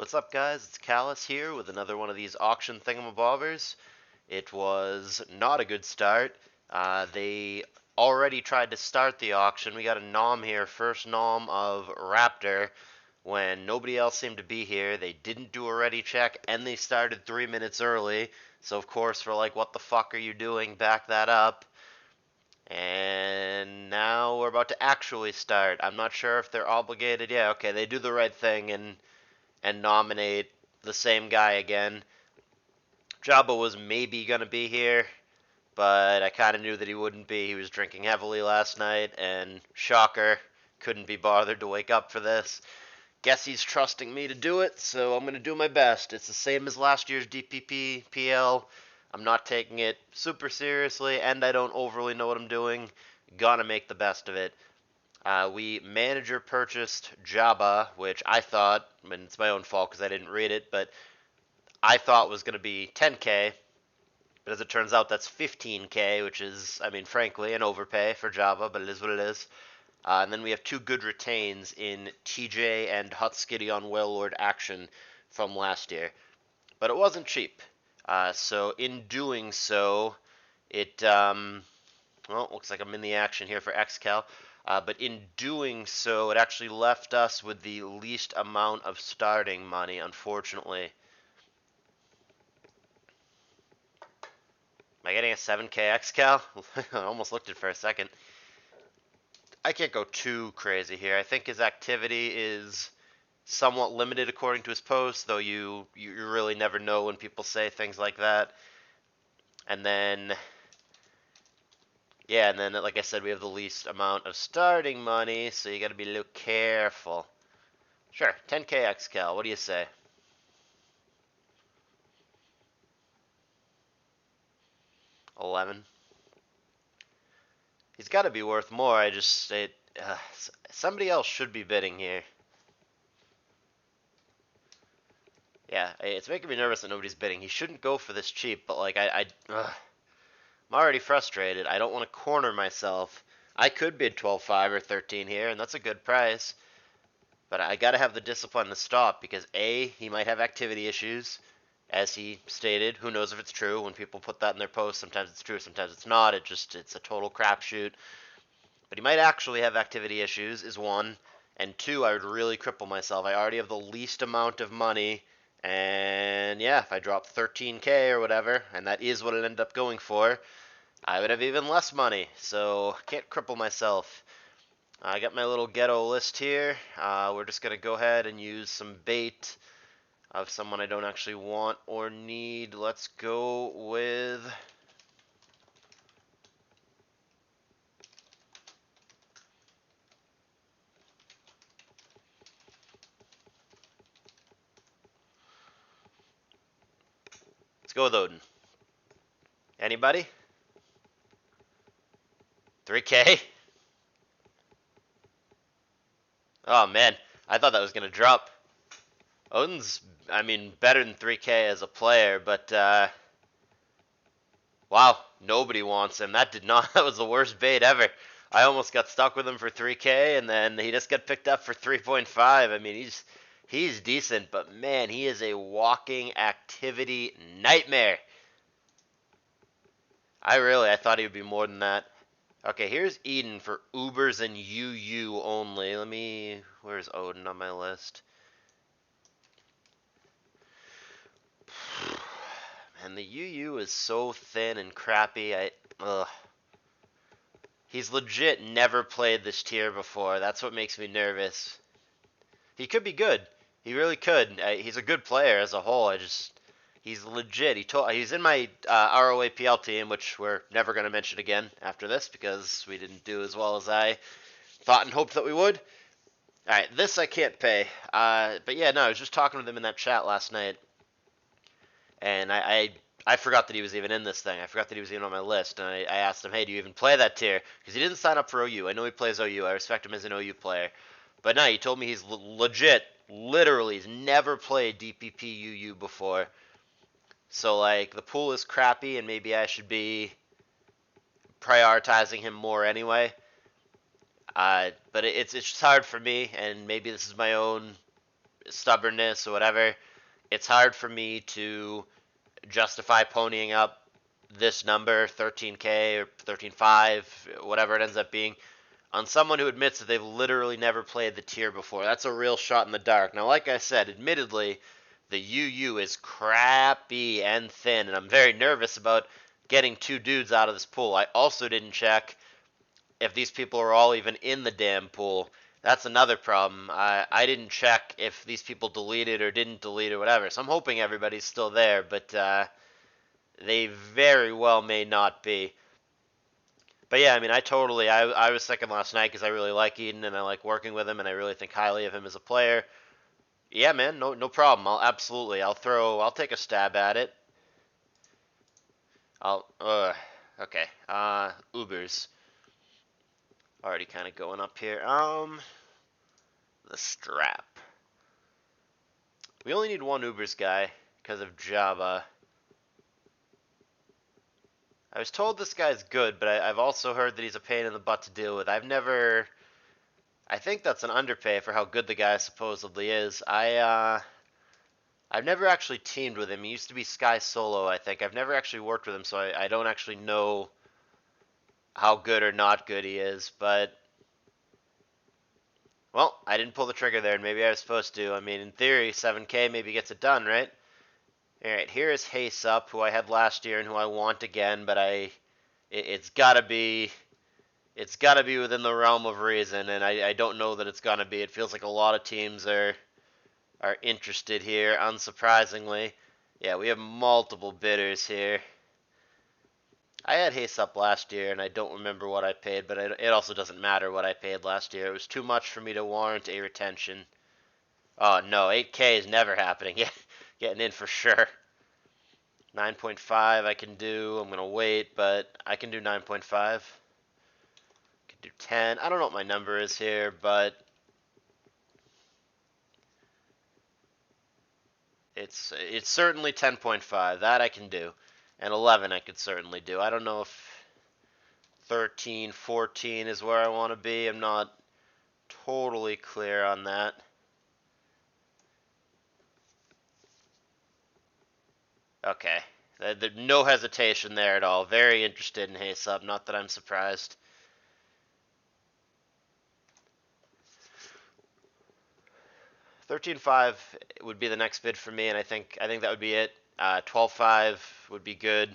What's up, guys? It's Callus here with another one of these auction thingamabobbers. It was not a good start. They already tried to start the auction. We got a nom here, first nom of Raptor, when nobody else seemed to be here. They didn't do a ready check, and they started 3 minutes early. So, of course, we're like, what the fuck are you doing? Back that up. And now we're about to actually start. I'm not sure if they're obligated. Yeah, okay, they do the right thing and nominate the same guy again. Jabba was maybe going to be here, but I kind of knew that he wouldn't be. He was drinking heavily last night, and shocker, couldn't be bothered to wake up for this. Guess he's trusting me to do it, so I'm going to do my best. It's the same as last year's DPP PL. I'm not taking it super seriously, and I don't overly know what I'm doing. Gonna make the best of it. We manager purchased Jabba, which I thought, I mean, it's my own fault because I didn't read it, but I thought was going to be 10K, but as it turns out, that's 15K, which is, I mean, frankly, an overpay for Java, but it is what it is. And then we have two good retains in TJ and Hutskitty on Whalelord action from last year. But it wasn't cheap. So in doing so, well, looks like I'm in the action here for XCal. But in doing so, it actually left us with the least amount of starting money, unfortunately. Am I getting a 7K XCal? I almost looked it for a second. I can't go too crazy here. I think his activity is somewhat limited according to his post, though you really never know when people say things like that. And then, yeah, and then like I said, we have the least amount of starting money, so you got to be a little careful. Sure, 10K XCal. What do you say? 11. He's got to be worth more. Somebody else should be bidding here. Yeah, it's making me nervous that nobody's bidding. He shouldn't go for this cheap, but like I'm already frustrated. I don't want to corner myself. I could bid 12.5 or 13 here, and that's a good price. But I got to have the discipline to stop because A, he might have activity issues, as he stated. Who knows if it's true? When people put that in their posts, sometimes it's true, sometimes it's not. It's a total crapshoot. But he might actually have activity issues, is one. And two, I would really cripple myself. I already have the least amount of money. And yeah, if I drop 13K or whatever, and that is what it ended up going for, I would have even less money. So can't cripple myself. I got my little ghetto list here. We're just going to go ahead and use some bait of someone I don't actually want or need. Let's go with... Let's go with Odin. Anybody? 3K? Oh man, I thought that was going to drop. Odin's, I mean, better than 3K as a player, but wow, nobody wants him. That did not, that was the worst bait ever. I almost got stuck with him for 3K, and then he just got picked up for 3.5. I mean, he's decent, but man, he is a walking activity nightmare. I thought he would be more than that. Okay, here's Eden for Ubers and UU only. Where's Odin on my list? And the UU is so thin and crappy. Ugh. He's legit never played this tier before. That's what makes me nervous. He could be good. He really could. He's a good player as a whole. He's legit. He's in my ROAPL team, which we're never going to mention again after this because we didn't do as well as I thought and hoped that we would. All right, this I can't pay. But yeah, no, I was just talking with him in that chat last night, and I forgot that he was even in this thing. I forgot that he was even on my list, and I asked him, hey, do you even play that tier? Because he didn't sign up for OU. I know he plays OU. I respect him as an OU player. But no, he told me he's legit, literally, he's never played DPP UU before. So, like, the pool is crappy, and maybe I should be prioritizing him more anyway. But it's just hard for me, and maybe this is my own stubbornness or whatever, it's hard for me to justify ponying up this number, 13K or 13.5, whatever it ends up being, on someone who admits that they've literally never played the tier before. That's a real shot in the dark. Now, like I said, admittedly, the UU is crappy and thin, and I'm very nervous about getting two dudes out of this pool. I also didn't check if these people are all even in the damn pool. That's another problem. I didn't check if these people deleted or didn't delete or whatever, so I'm hoping everybody's still there, but they very well may not be. But yeah, I mean, I was thinking last night because I really like Eden and I like working with him and I really think highly of him as a player. Yeah, man, no problem. I'll take a stab at it. Okay. Ubers. Already kind of going up here. The strap. We only need one Ubers guy because of Java. I was told this guy's good, but I've also heard that he's a pain in the butt to deal with. I think that's an underpay for how good the guy supposedly is. I've never actually teamed with him. He used to be Sky Solo, I think. I've never actually worked with him, so I don't actually know how good or not good he is, but well, I didn't pull the trigger there, and maybe I was supposed to. I mean, in theory, 7K maybe gets it done, right? Alright, here is Hace Up, who I had last year and who I want again, but it's gotta be within the realm of reason, and I don't know that it's gonna be. It feels like a lot of teams are interested here, unsurprisingly. Yeah, we have multiple bidders here. I had Hace Up last year, and I don't remember what I paid, but it also doesn't matter what I paid last year. It was too much for me to warrant a retention. Oh, no, 8K is never happening. Yeah, getting in for sure. 9.5 I can do. I'm going to wait, but I can do 9.5. I can do 10. I don't know what my number is here, but it's certainly 10.5. That I can do. And 11 I could certainly do. I don't know if 13, 14 is where I want to be. I'm not totally clear on that. Okay. No hesitation there at all. Very interested in Hace Up. Not that I'm surprised. 13.5 would be the next bid for me, and I think that would be it. 12.5 would be good.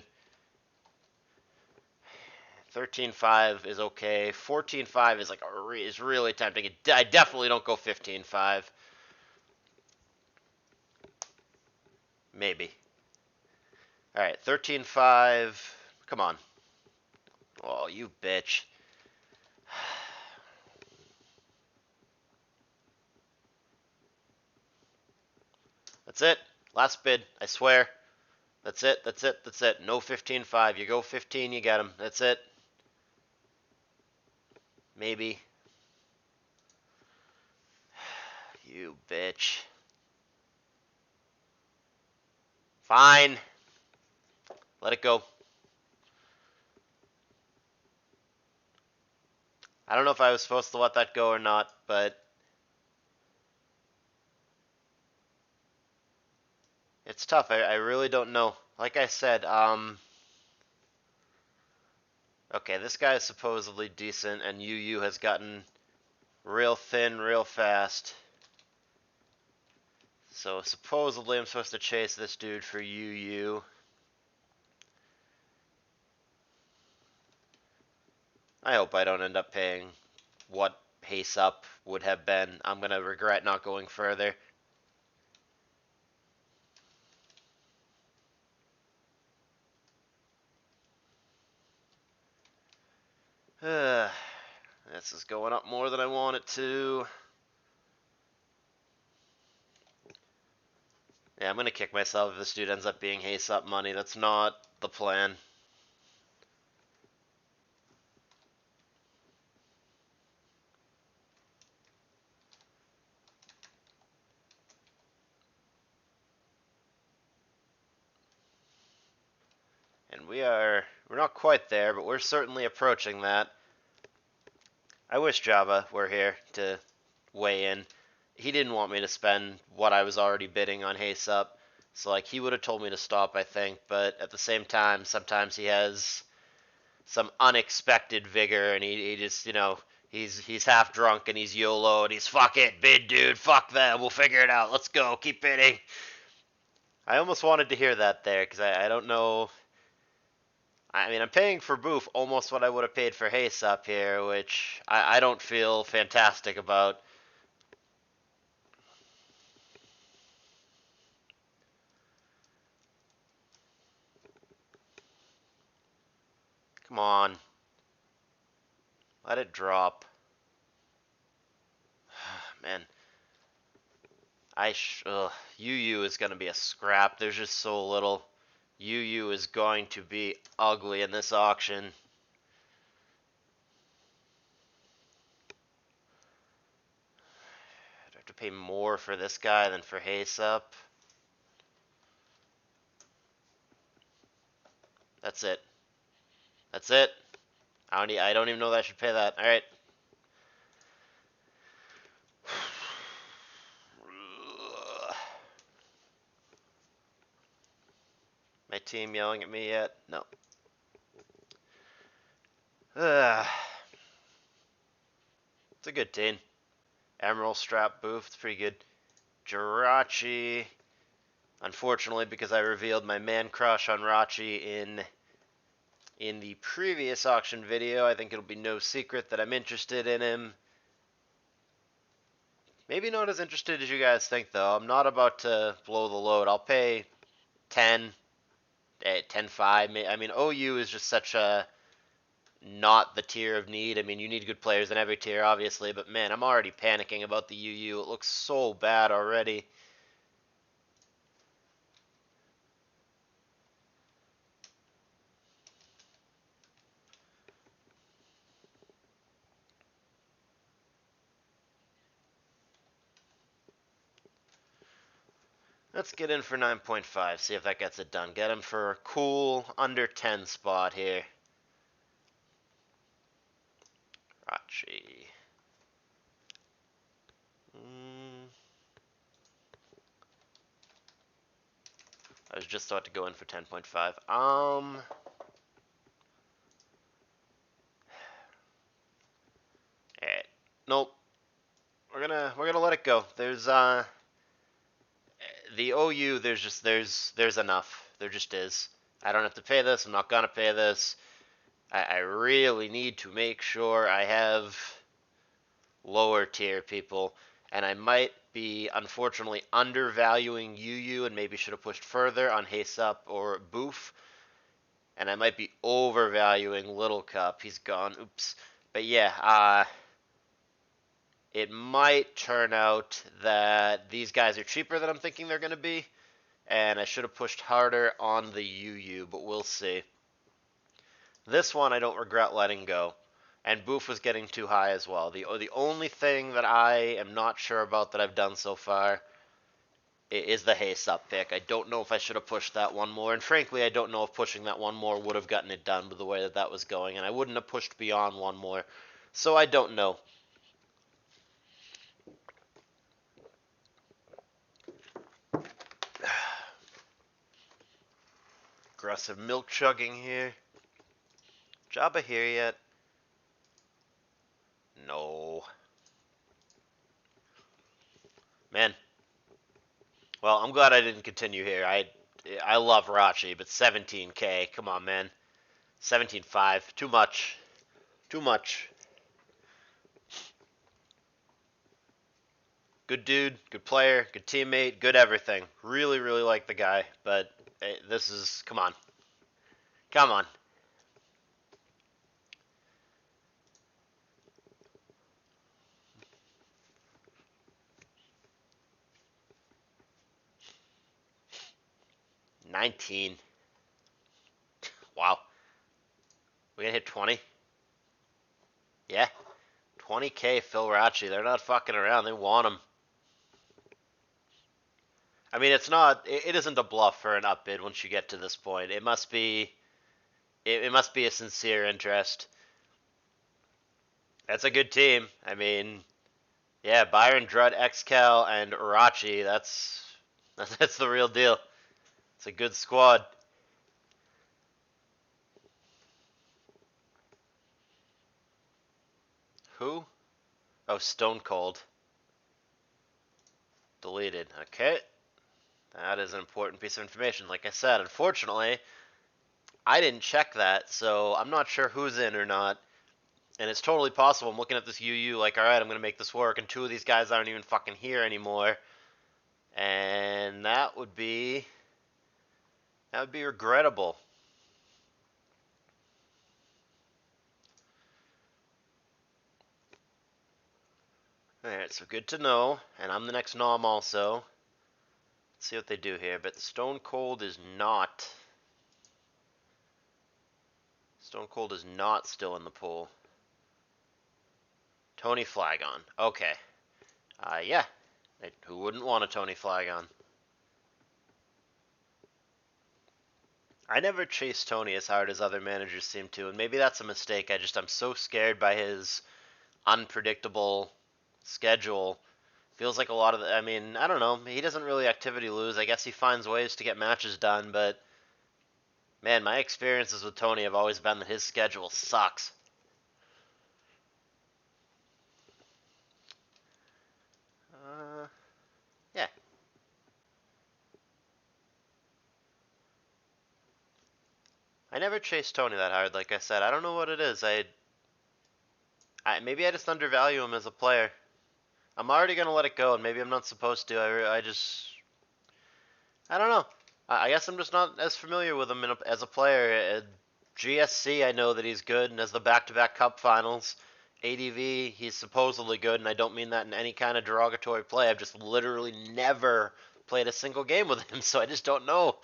13.5 is okay. 14.5 is like is really tempting. I definitely don't go 15.5. Maybe. All right, 13.5. Come on. Oh, you bitch. That's it. Last bid. I swear. That's it. That's it. That's it. No 15.5. You go 15, you get them. That's it. Maybe. You bitch. Fine. Let it go. I don't know if I was supposed to let that go or not, but it's tough. I really don't know. Like I said, okay, this guy is supposedly decent, and UU has gotten real thin real fast. So supposedly I'm supposed to chase this dude for UU. I hope I don't end up paying what Hace Up would have been. I'm going to regret not going further. This is going up more than I want it to. Yeah, I'm going to kick myself if this dude ends up being Hace Up money. That's not the plan. And we're not quite there, but we're certainly approaching that. I wish Java were here to weigh in. he didn't want me to spend what I was already bidding on Haste Up. So like he would have told me to stop, I think, but at the same time, sometimes he has some unexpected vigor, and he just he's half drunk and he's YOLO and he's fuck it, bid dude, fuck them, we'll figure it out, let's go, keep bidding. I almost wanted to hear that there because I don't know. I mean, I'm paying for Boof almost what I would have paid for Haste up here, which I don't feel fantastic about. Come on. Let it drop. Man. UU is going to be a scrap. There's just so little. UU is going to be ugly in this auction. Do I have to pay more for this guy than for Haste up? That's it. That's it. I don't even know that I should pay that. All right. My team yelling at me yet? No. It's a good team. Emerald Strap Booth, it's pretty good. Jirachi. Unfortunately, because I revealed my man crush on Rachi in the previous auction video, I think it'll be no secret that I'm interested in him. Maybe not as interested as you guys think, though. I'm not about to blow the load. I'll pay 10, 10.5. I mean, OU is just such a not the tier of need. I mean, you need good players in every tier, obviously, but man, I'm already panicking about the UU. It looks so bad already. Let's get in for 9.5, see if that gets it done. Get him for a cool under 10 spot here. Rachi. I was just about to go in for 10.5. Alright. Nope. We're gonna let it go. There's the OU, there's enough. There just is. I don't have to pay this, I'm not gonna pay this. I really need to make sure I have lower tier people, and I might be unfortunately undervaluing UU and maybe should have pushed further on Haste Up or Boof, and I might be overvaluing Little Cup. He's gone. Oops. But yeah, it might turn out that these guys are cheaper than I'm thinking they're going to be, and I should have pushed harder on the UU, but we'll see. This one I don't regret letting go. And Boof was getting too high as well. The only thing that I am not sure about that I've done so far is the Haste Up pick. I don't know if I should have pushed that one more. And frankly, I don't know if pushing that one more would have gotten it done with the way that that was going. And I wouldn't have pushed beyond one more. So I don't know. Aggressive milk chugging here. Jabba here yet? No. Man. Well, I'm glad I didn't continue here. I love Rachi, but 17K. Come on, man. 17.5. Too much. Too much. Good dude, good player, good teammate, good everything. Really, really like the guy, but this is, come on. Come on. $19. Wow. We gonna hit 20? Yeah. 20K Phil Rachi. They're not fucking around. They want him. I mean, it isn't a bluff for an upbid once you get to this point. It must be a sincere interest. That's a good team. I mean, Yeah, Byron Drudd, Excal, and Urachi. That's the real deal. It's a good squad. Who? Oh, Stone Cold. Deleted. Okay. That is an important piece of information. Like I said, unfortunately, I didn't check that, so I'm not sure who's in or not. And it's totally possible. I'm looking at this UU like, all right, I'm gonna make this work, and two of these guys aren't even fucking here anymore, and that would be regrettable. All right, so good to know. And I'm the next nom also. Let's see what they do here. But Stone Cold is not. Stone Cold is not still in the pool. Tony Flagon. Okay. Yeah. Who wouldn't want a Tony Flagon? I never chase Tony as hard as other managers seem to, and maybe that's a mistake. I'm so scared by his unpredictable schedule. Feels like a lot of I mean, I don't know. He doesn't really activity lose. I guess he finds ways to get matches done, but man, my experiences with Tony have always been that his schedule sucks. Uh, yeah. I never chased Tony that hard, like I said. I don't know what it is. Maybe I just undervalue him as a player. I'm already gonna let it go, and maybe I'm not supposed to. I don't know. I guess I'm just not as familiar with him as a player. At GSC, I know that he's good, and as the back-to-back Cup finals, ADV, he's supposedly good, and I don't mean that in any kind of derogatory play. I've just literally never played a single game with him, so I just don't know.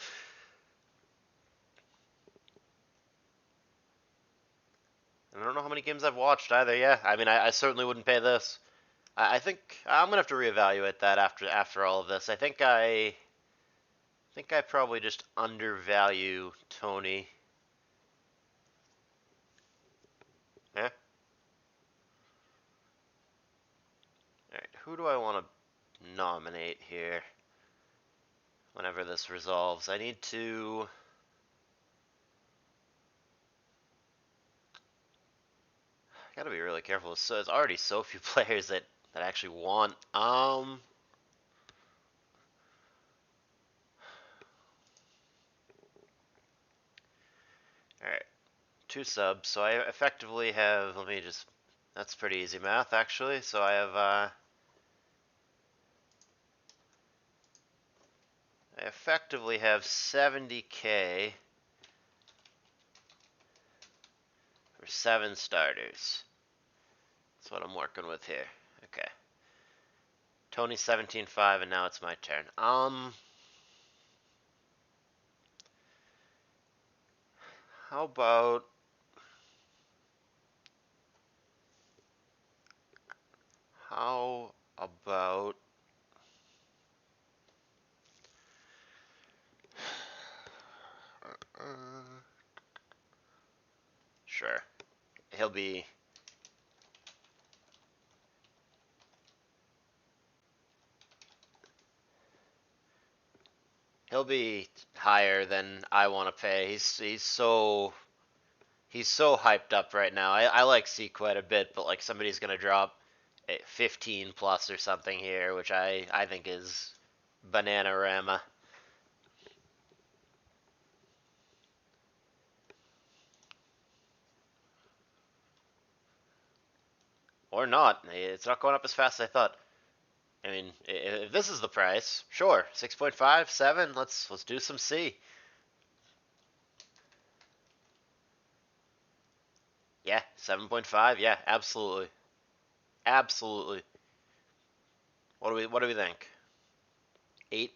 I don't know how many games I've watched either. Yeah, I mean, I certainly wouldn't pay this. I think I'm gonna have to reevaluate that after all of this. I think I probably just undervalue Tony. Yeah. All right. Who do I want to nominate here? Whenever this resolves, I need to. I gotta be really careful. So there's already so few players that actually want. All right. Two subs. So I effectively have. Let me just. That's pretty easy math, actually. So I effectively have 70K for 7 starters. That's what I'm working with here. Okay. Tony 17.5, and now it's my turn. How about how about sure. He'll be he'll be higher than I want to pay. He's so hyped up right now. I like C quite a bit, but like somebody's gonna drop 15 plus or something here, which I think is banana-rama. Or not. It's not going up as fast as I thought. I mean, if this is the price, sure, 6.5, 7. Let's do some C. Yeah, 7.5. Yeah, absolutely, absolutely. What do we think? 8.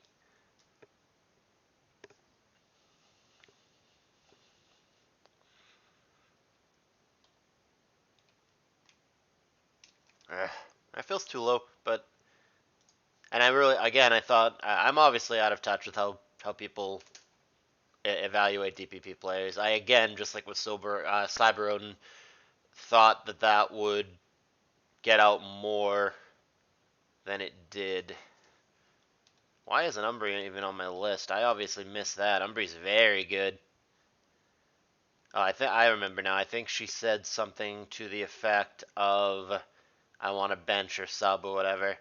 That feels too low, but and I really again I thought I'm obviously out of touch with how people evaluate DPP players. I again just like with Cyber Odin thought that would get out more than it did. Why isn't Umbry even on my list? I obviously missed that. Umbry's very good. Oh, I remember now. I think she said something to the effect of, "I want a bench or sub or whatever."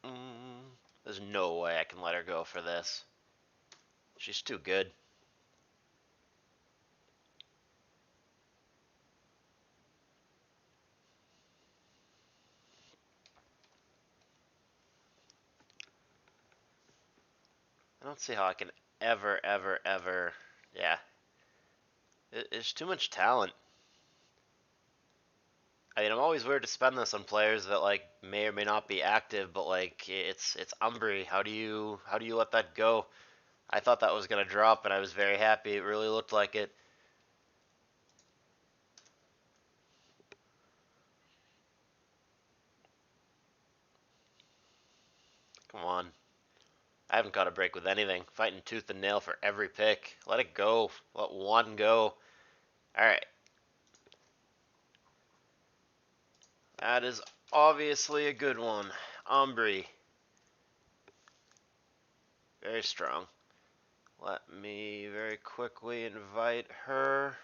Mm, There's no way I can let her go for this. She's too good. I don't see how I can ever. Yeah, it's too much talent. I mean, I'm always weird to spend this on players that like may or may not be active, but like it's Umbry. How do you let that go? I thought that was gonna drop, and I was very happy. It really looked like it. Come on. I haven't got a break with anything. Fighting tooth and nail for every pick. Let it go. Let one go. Alright. That is obviously a good one. Umbry. Very strong. Let me very quickly invite her.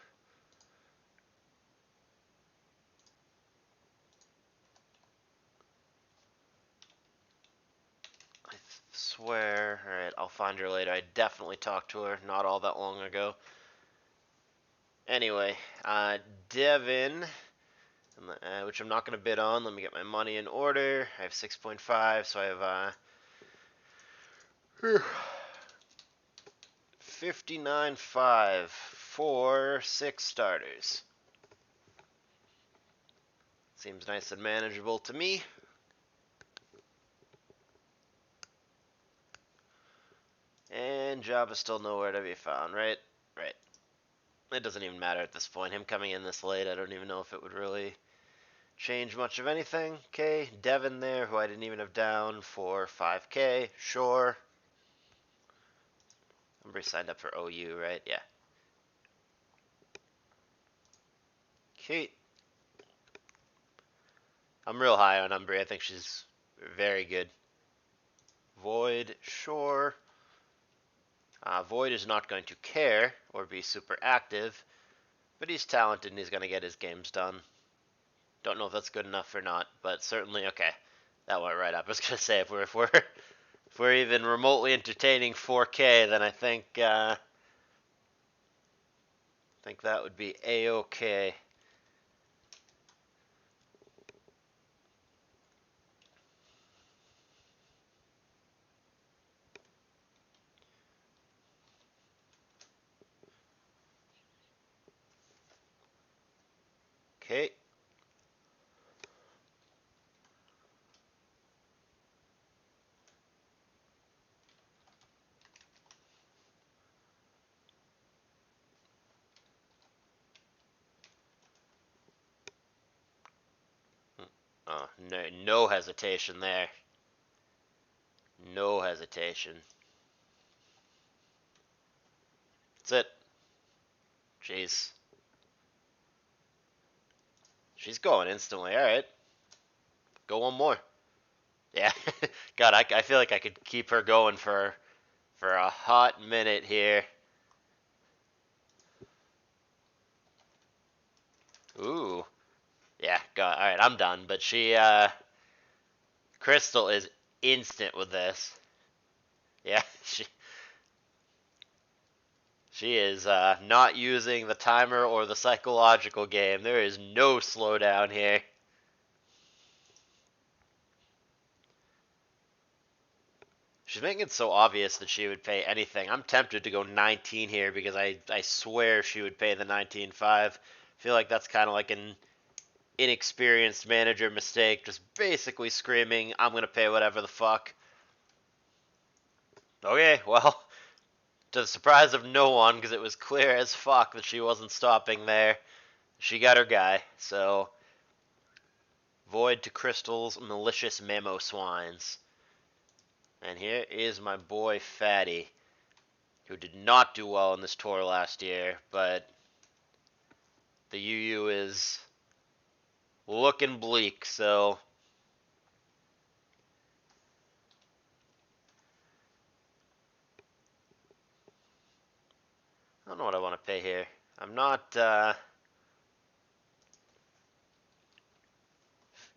I swear. Alright, I'll find her later. I definitely talked to her not all that long ago. Anyway, Devin, which I'm not going to bid on. Let me get my money in order. I have 6.5, so I have 59.5 for 6 starters. Seems nice and manageable to me. And job is still nowhere to be found, right? Right. It doesn't even matter at this point. Him coming in this late, I don't even know if it would really change much of anything. Okay, Devin there, who I didn't even have down for 5K. Sure. Umbry signed up for OU, right? Yeah. Okay. I'm real high on Umbry. I think she's very good. Void, sure. Void is not going to care or be super active, but he's talented and he's going to get his games done. Don't know if that's good enough or not, but certainly okay. That went right up. I was going to say if we're even remotely entertaining 4K, then I think that would be a-okay. Okay. Oh, no hesitation there. No hesitation. That's it. Jeez. She's going instantly. All right. Go one more. Yeah. God, I feel like I could keep her going for a hot minute here. Ooh. Yeah, God. All right, I'm done. But Crystal is instant with this. Yeah, she is not using the timer or the psychological game. There is no slowdown here. She's making it so obvious that she would pay anything. I'm tempted to go 19 here because I swear she would pay the 19.5. I feel like that's kind of like an inexperienced manager mistake, just basically screaming, "I'm going to pay whatever the fuck." Okay, well, to the surprise of no one, because it was clear as fuck that she wasn't stopping there, she got her guy. So, void to Crystal's malicious memo swines. And here is my boy Fatty, who did not do well in this tour last year, but the UU is looking bleak, so I don't know what I want to pay here. I'm not,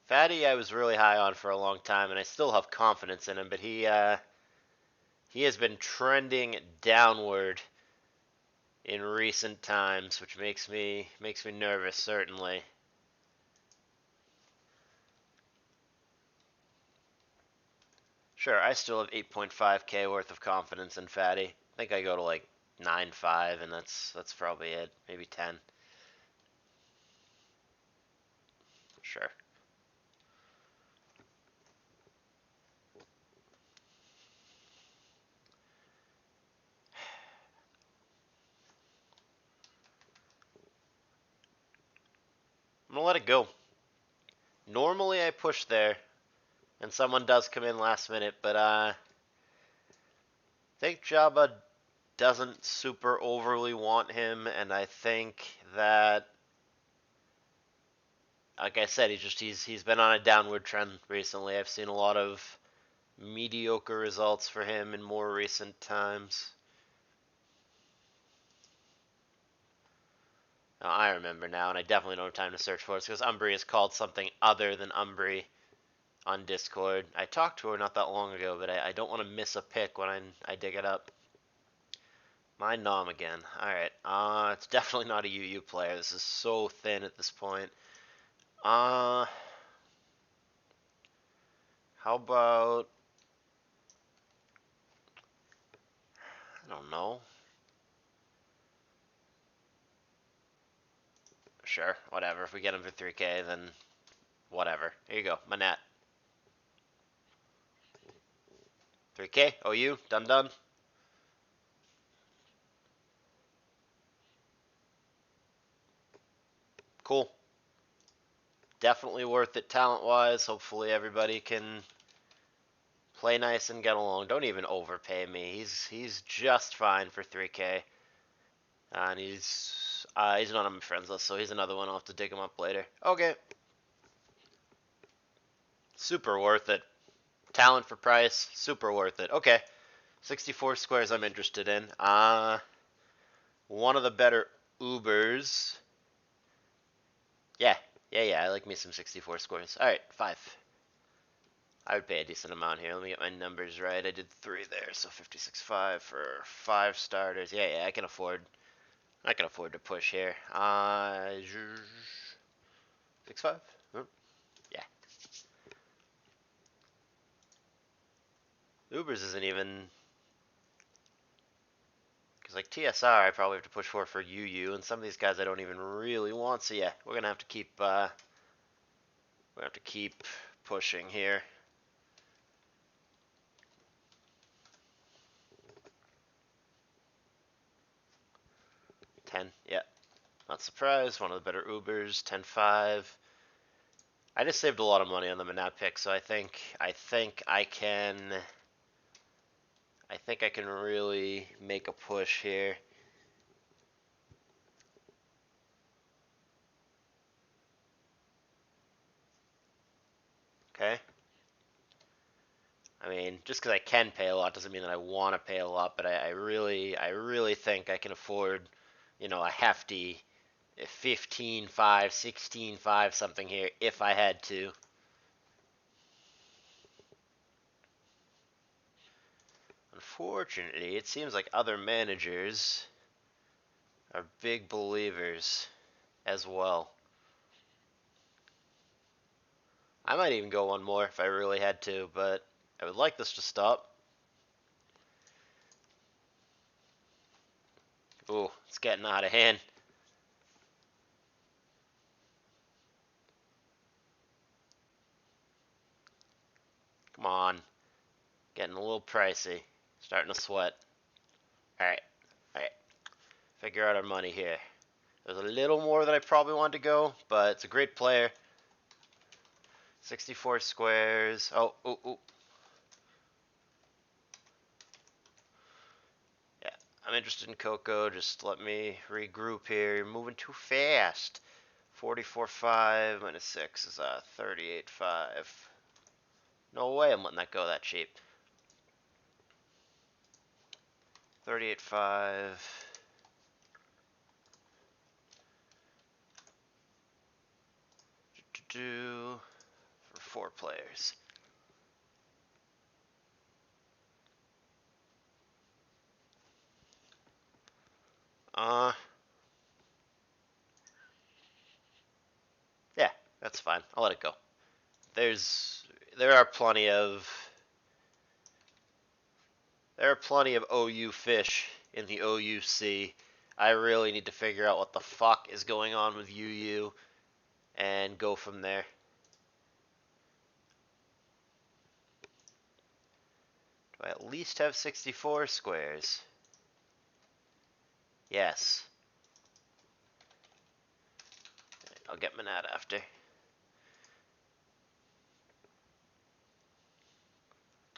Fatty I was really high on for a long time, and I still have confidence in him, but he has been trending downward in recent times, which makes me nervous, certainly. Sure, I still have 8.5k worth of confidence in Fatty. I think I go to like 9.5, and that's probably it. Maybe 10. Sure. I'm gonna let it go. Normally I push there, and someone does come in last minute, but I think Jabba doesn't super overly want him, and I think that, like I said, he's been on a downward trend recently. I've seen a lot of mediocre results for him in more recent times. Now, I remember now, and I definitely don't have time to search for it, because Umbri is called something other than Umbri on Discord. I talked to her not that long ago, but I don't want to miss a pick when I dig it up. My nom again. Alright, it's definitely not a UU player. This is so thin at this point. How about, I don't know. Sure, whatever. If we get him for 3k, then whatever. Here you go, Manat. 3k, OU, done. Cool. Definitely worth it talent-wise. Hopefully everybody can play nice and get along. Don't even overpay me. He's just fine for 3k. And he's not on my friends list, so he's another one. I'll have to dig him up later. Okay. Super worth it. Talent for price, super worth it. Okay. 64 squares I'm interested in. One of the better Ubers. Yeah. I like me some 64 squares. Alright, 5. I would pay a decent amount here. Let me get my numbers right. I did 3 there, so 56.5 for 5 starters. Yeah, I can afford to push here. 6.5? Yeah. Ubers isn't even, because like TSR I probably have to push for UU, and some of these guys I don't even really want. So yeah, we're gonna have to keep pushing here. 10, yeah. Not surprised. One of the better Ubers. 10.5. I just saved a lot of money on the Manat pick, so I think I can really make a push here. Okay. I mean, just because I can pay a lot doesn't mean that I want to pay a lot, but I really think I can afford, a hefty 15.5, 16.5 something here if I had to. Unfortunately, it seems like other managers are big believers as well. I might even go one more if I really had to, but I would like this to stop. Ooh, it's getting out of hand. Come on. Getting a little pricey. Starting to sweat. Alright, alright. Figure out our money here. There's a little more than I probably wanted to go, but it's a great player. 64 squares. Oh, ooh, ooh. Yeah, I'm interested in Coco. Just let me regroup here. You're moving too fast. 44.5 minus 6 is 38.5. No way I'm letting that go that cheap. 38.5. For 4 players. Yeah, that's fine. I'll let it go. There are plenty of OU fish in the OUC. I really need to figure out what the fuck is going on with UU and go from there. Do I at least have 64 squares? Yes. I'll get Manat after.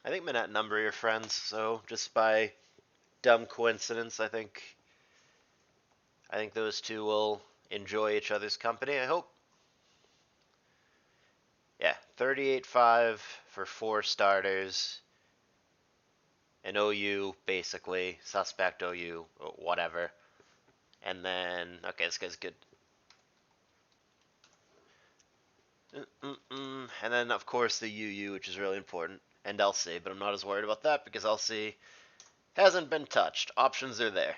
I think Manat and Number are friends, so just by dumb coincidence, I think those two will enjoy each other's company, I hope. Yeah, 38.5 for 4 starters. An OU, basically. Suspect OU, whatever. And then, okay, this guy's good. And then, of course, the UU, which is really important. And LC, but I'm not as worried about that because LC hasn't been touched. Options are there.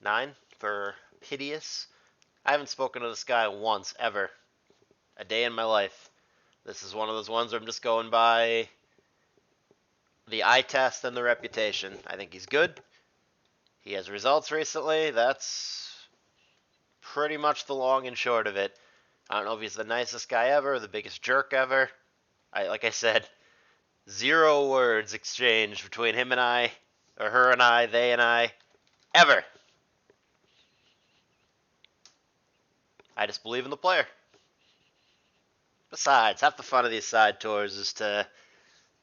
Nine for Hideous. I haven't spoken to this guy once, ever. A day in my life. This is one of those ones where I'm just going by the eye test and the reputation. I think he's good. He has results recently. That's pretty much the long and short of it. I don't know if he's the nicest guy ever, the biggest jerk ever. Like I said, 0 words exchanged between him and I, or her and I, they and I, ever. I just believe in the player. Besides, half the fun of these side tours is to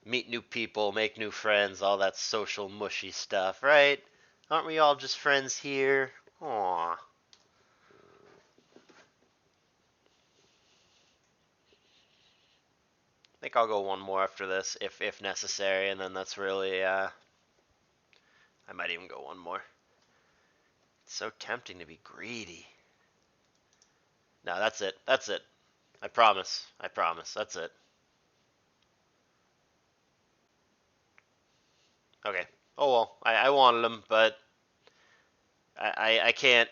meet new people, make new friends, all that social mushy stuff, right? Aren't we all just friends here? Aww. I think I'll go one more after this, if necessary, and then that's really, I might even go one more. It's so tempting to be greedy. No, that's it. That's it. I promise. I promise. That's it. Okay. Oh well, I wanted him, but I can't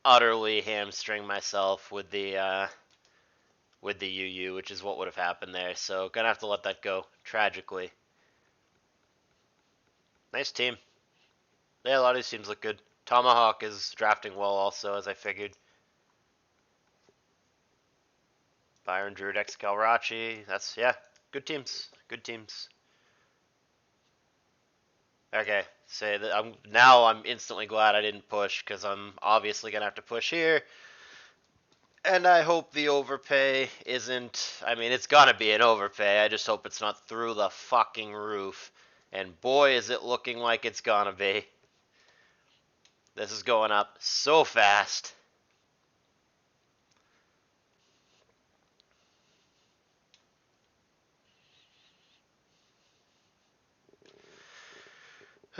utterly hamstring myself with the UU, which is what would have happened there. So gonna have to let that go, tragically. Nice team. Yeah, a lot of these teams look good. Tomahawk is drafting well also, as I figured. Byron Drew, Dex Calrachi. That's, yeah, good teams. Good teams. Okay, say that I'm instantly glad I didn't push because I'm obviously gonna have to push here. And I hope the overpay isn't. I mean, it's gonna be an overpay. I just hope it's not through the fucking roof. And boy, is it looking like it's gonna be. This is going up so fast.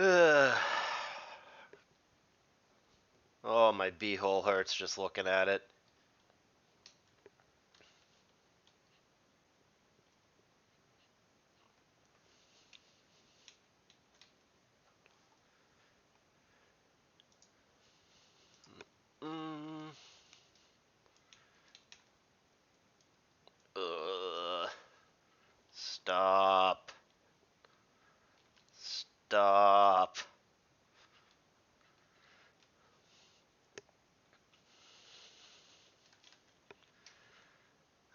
Oh, my beehole hurts just looking at it. Mm. Ugh. Stop. Stop.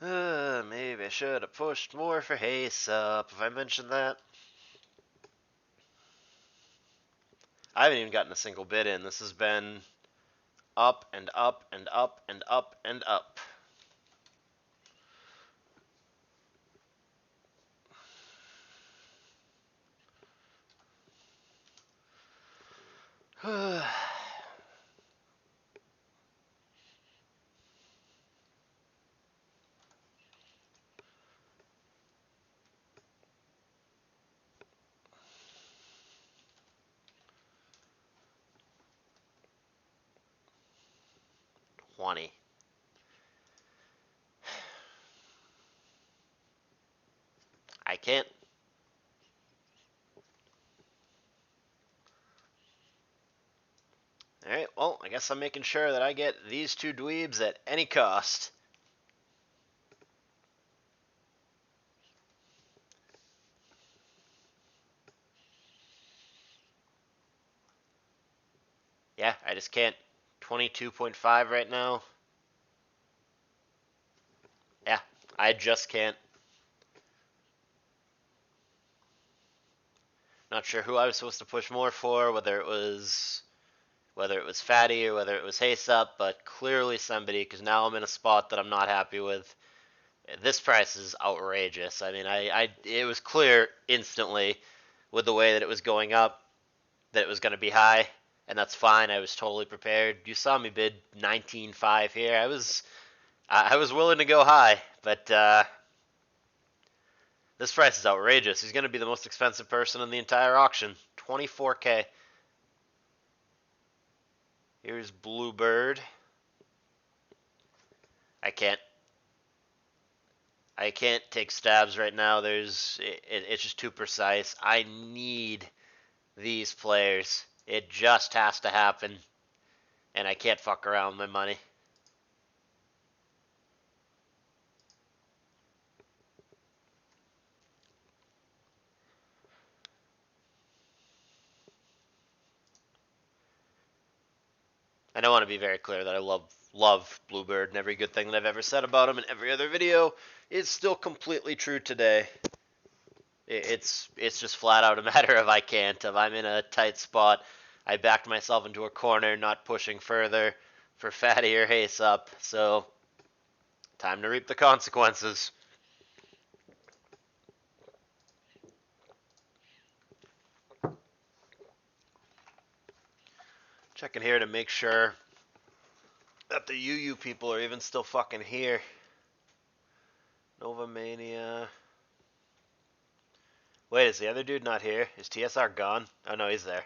Maybe I should have pushed more for Haste Up. Have I mentioned that? I haven't even gotten a single bid in. This has been up and up and up and up and up. $20. I can't. Alright, well, I guess I'm making sure that I get these two dweebs at any cost. Yeah, I just can't. 22.5 right now. Yeah, I just can't. Not sure who I was supposed to push more for, whether it was Fatty or whether it was Haste Up, but clearly somebody, because now I'm in a spot that I'm not happy with. This price is outrageous. I mean, it was clear instantly with the way that it was going up that it was going to be high, and that's fine. I was totally prepared. You saw me bid 19.5 here. I was willing to go high, but this price is outrageous. He's going to be the most expensive person in the entire auction. 24K. Here's Bluebird. I can't. I can't take stabs right now. It's just too precise. I need these players. It just has to happen, and I can't fuck around with my money. And I want to be very clear that I love Bluebird, and every good thing that I've ever said about him in every other video is still completely true today. It's just flat out a matter of I can't. If I'm in a tight spot, I backed myself into a corner, not pushing further for Fatty or Haste Up. So time to reap the consequences. Checking here to make sure that the UU people are even still fucking here. Nova Mania. Wait, is the other dude not here? Is TSR gone? Oh no, he's there.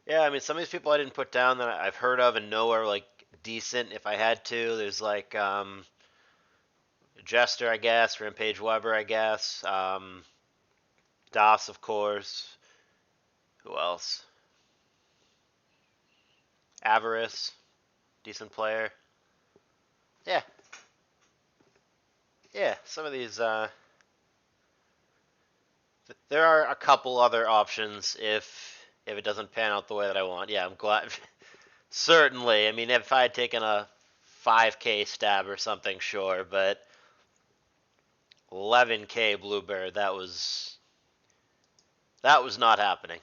Yeah, I mean, some of these people I didn't put down that I've heard of and know are like decent if I had to. There's like Jester, I guess, Rampage Weber, I guess, Das, of course. Who else? Avarice, decent player. Yeah, yeah. Some of these. There are a couple other options if it doesn't pan out the way that I want. Yeah, I'm glad. Certainly. I mean, if I had taken a 5K stab or something, sure, but 11K Bluebird, that was not happening.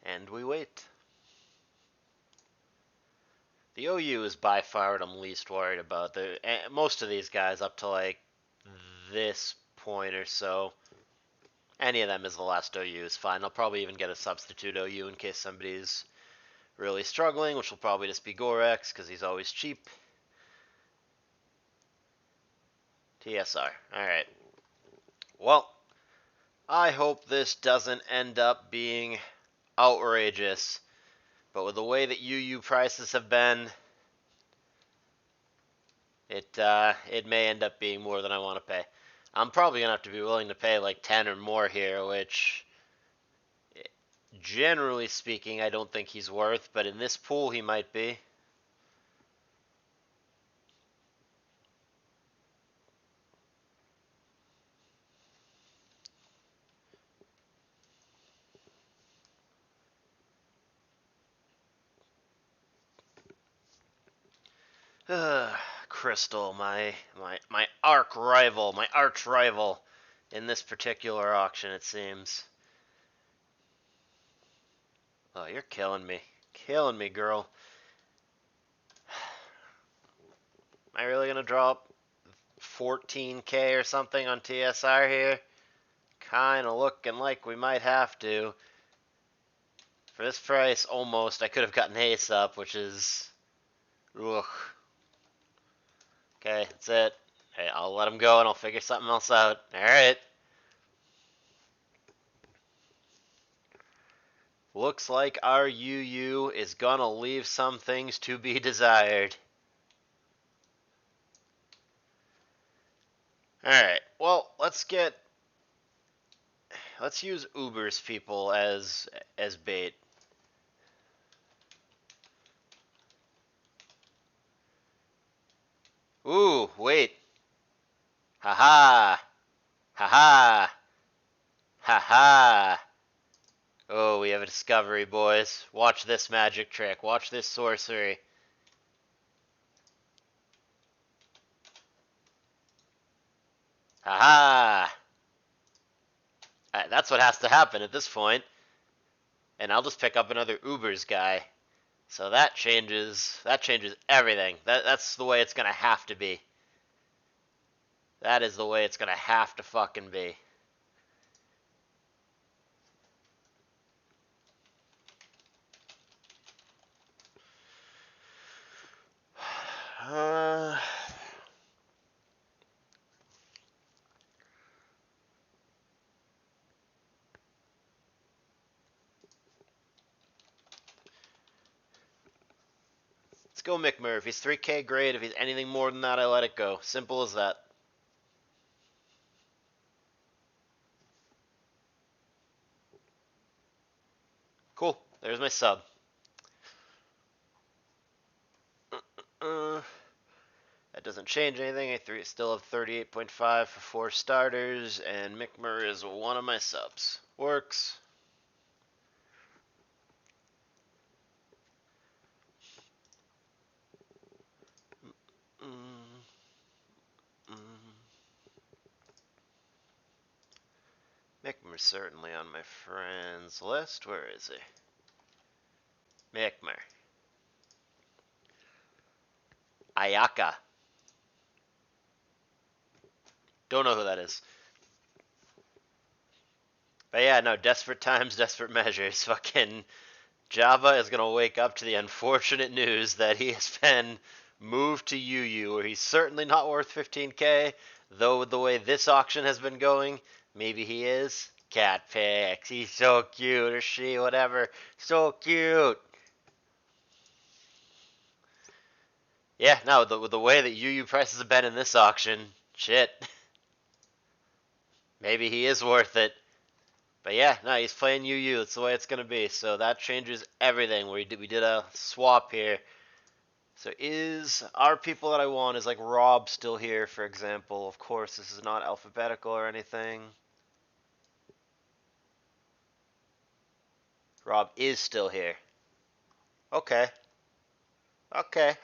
And we wait. The OU is by far what I'm least worried about. Most of these guys up to like this point or so, any of them is the last OU is fine. I'll probably even get a substitute OU in case somebody's really struggling, which will probably just be Gorex because he's always cheap. TSR. Alright. Well, I hope this doesn't end up being outrageous, but with the way that UU prices have been, it may end up being more than I want to pay. I'm probably gonna have to be willing to pay like 10 or more here, which generally speaking I don't think he's worth, but in this pool he might be. Crystal, my arch rival in this particular auction, it seems. Oh, you're killing me, girl. Am I really gonna drop 14K or something on TSR here? Kinda looking like we might have to. For this price, almost, I could have gotten Ace up, which is... Ugh. Okay, that's it. Hey, I'll let him go and I'll figure something else out. Alright. Looks like our UU is gonna leave some things to be desired. Alright, well, let's use Uber's people as bait. Ooh, wait. Haha. Haha. Haha. Oh, we have a discovery, boys. Watch this magic trick. Watch this sorcery. Haha. That's what has to happen at this point. And I'll just pick up another Uber's guy. So that changes everything. That's the way it's gonna have to be. That is the way it's gonna have to fucking be. Let's go McMurray. If he's 3K, great. If he's anything more than that, I let it go. Simple as that. Cool. There's my sub. That doesn't change anything. I still have 38.5 for 4 starters, and McMurray is one of my subs. Works. McMurray's certainly on my friends list. Where is he? McMurray. Ayaka. Don't know who that is. But yeah, no, desperate times, desperate measures. Fucking Java is going to wake up to the unfortunate news that he has been moved to UU, where he's certainly not worth 15K, though with the way this auction has been going, maybe he is. Cat pics. He's so cute, or she, whatever. So cute. Yeah, no, with the way that UU prices have been in this auction, shit. Maybe he is worth it. But yeah, no, he's playing UU. That's the way it's going to be. So that changes everything. We did a swap here. So is our people that I want, is like Rob still here, for example? Of course, this is not alphabetical or anything. Rob is still here. Okay. Okay.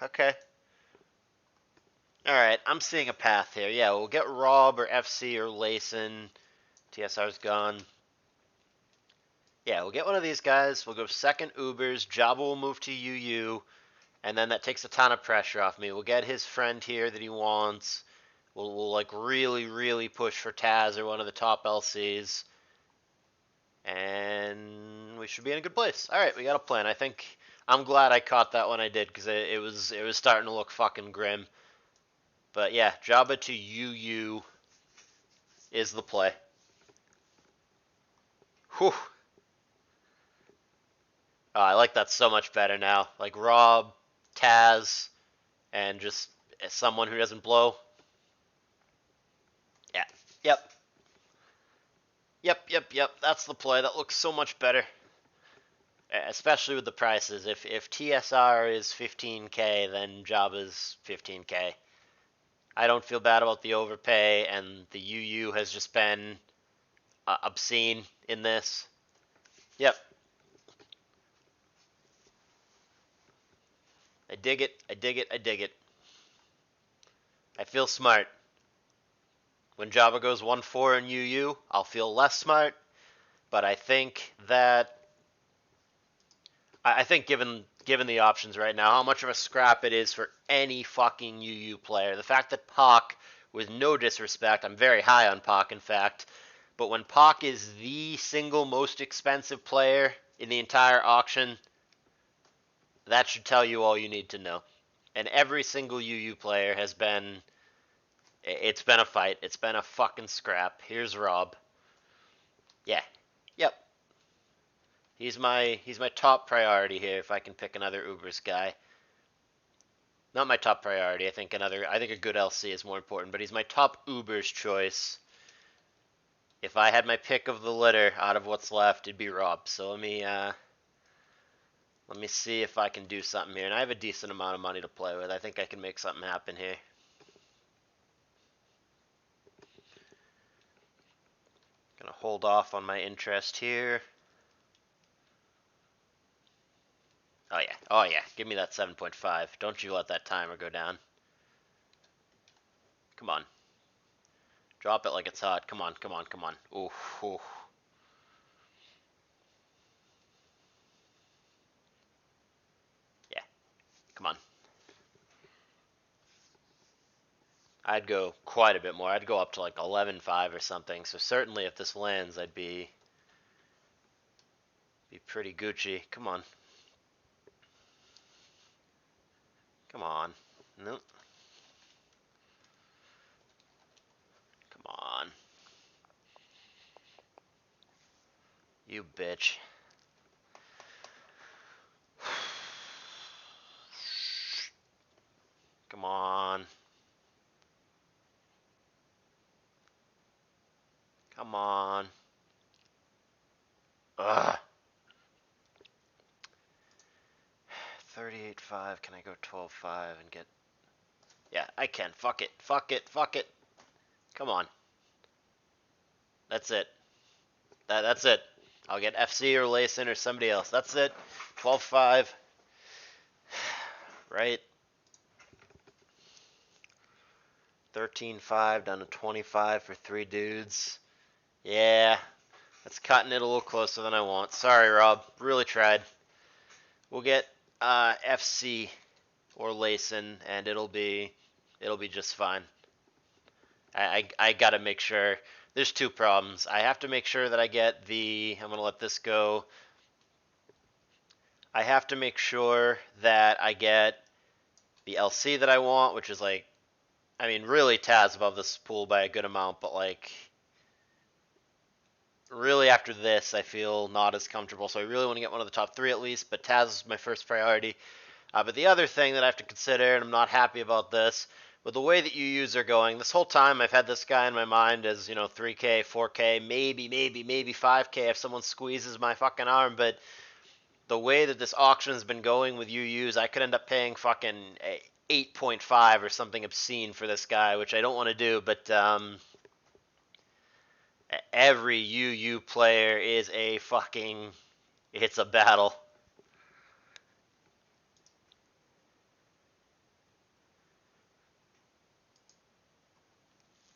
Alright, I'm seeing a path here. Yeah, we'll get Rob or FC or Layson. TSR's gone. Yeah, we'll get one of these guys. We'll go second Ubers. Jabba will move to UU. And then that takes a ton of pressure off me. We'll get his friend here that he wants. We'll like really push for Taz or one of the top LCs. And we should be in a good place. All right, we got a plan. I think I'm glad I caught that when I did, because it was starting to look fucking grim. But yeah, Jabba to UU is the play. Whew. Oh, I like that so much better now. Like Rob, Taz, and just someone who doesn't blow. Yeah. Yep. Yep. That's the play. That looks so much better. Especially with the prices. If TSR is 15K, then Jabba's 15K. I don't feel bad about the overpay, and the UU has just been obscene in this. Yep. I dig it. I dig it. I dig it. I feel smart. When Jabba goes 1-4 in UU, I'll feel less smart, but I think that I think given the options right now, how much of a scrap it is for any fucking UU player. The fact that Pac, with no disrespect, I'm very high on Pac in fact, but when Pac is the single most expensive player in the entire auction, that should tell you all you need to know. And every single UU player has been it's been a fight. It's been a fucking scrap. Here's Rob. Yeah. Yep. He's my top priority here if I can pick another Ubers guy. Not my top priority. I think a good LC is more important, but he's my top Ubers choice. If I had my pick of the litter out of what's left, it'd be Rob. So let me see if I can do something here. And I have a decent amount of money to play with. I think I can make something happen here. Gonna hold off on my interest here. Oh yeah. Oh yeah. Give me that 7.5. Don't you let that timer go down. Come on. Drop it like it's hot. Come on. Ooh. Ooh. Yeah. Come on. I'd go quite a bit more. I'd go up to like 11.5 or something. So certainly if this lands, I'd be pretty Gucci. Come on. Come on. Nope. Come on. You bitch. Come on. Come on. Ugh. 38.5. Can I go 12.5 and get... Yeah, I can. Fuck it. Fuck it. Fuck it. Come on. That's it. That's it. I'll get FC or Layson or somebody else. That's it. 12.5. Right. 13.5 down to 25 for 3 dudes. Yeah. That's cutting it a little closer than I want. Sorry, Rob. Really tried. We'll get FC or Layson, and it'll be just fine. I gotta make sure. There's 2 problems. I have to make sure that I get the... I'm gonna let this go. I have to make sure that I get the LC that I want, which is like... I mean, really Taz above this pool by a good amount, but like... Really after this, I feel not as comfortable, so I really want to get one of the top 3 at least, but Taz is my first priority. But the other thing that I have to consider, and I'm not happy about this, with the way that UUs are going, this whole time I've had this guy in my mind as, 3K, 4K, maybe 5K if someone squeezes my fucking arm, but the way that this auction's been going with UUs, I could end up paying fucking 8.5 or something obscene for this guy, which I don't want to do, but every UU player is it's a battle.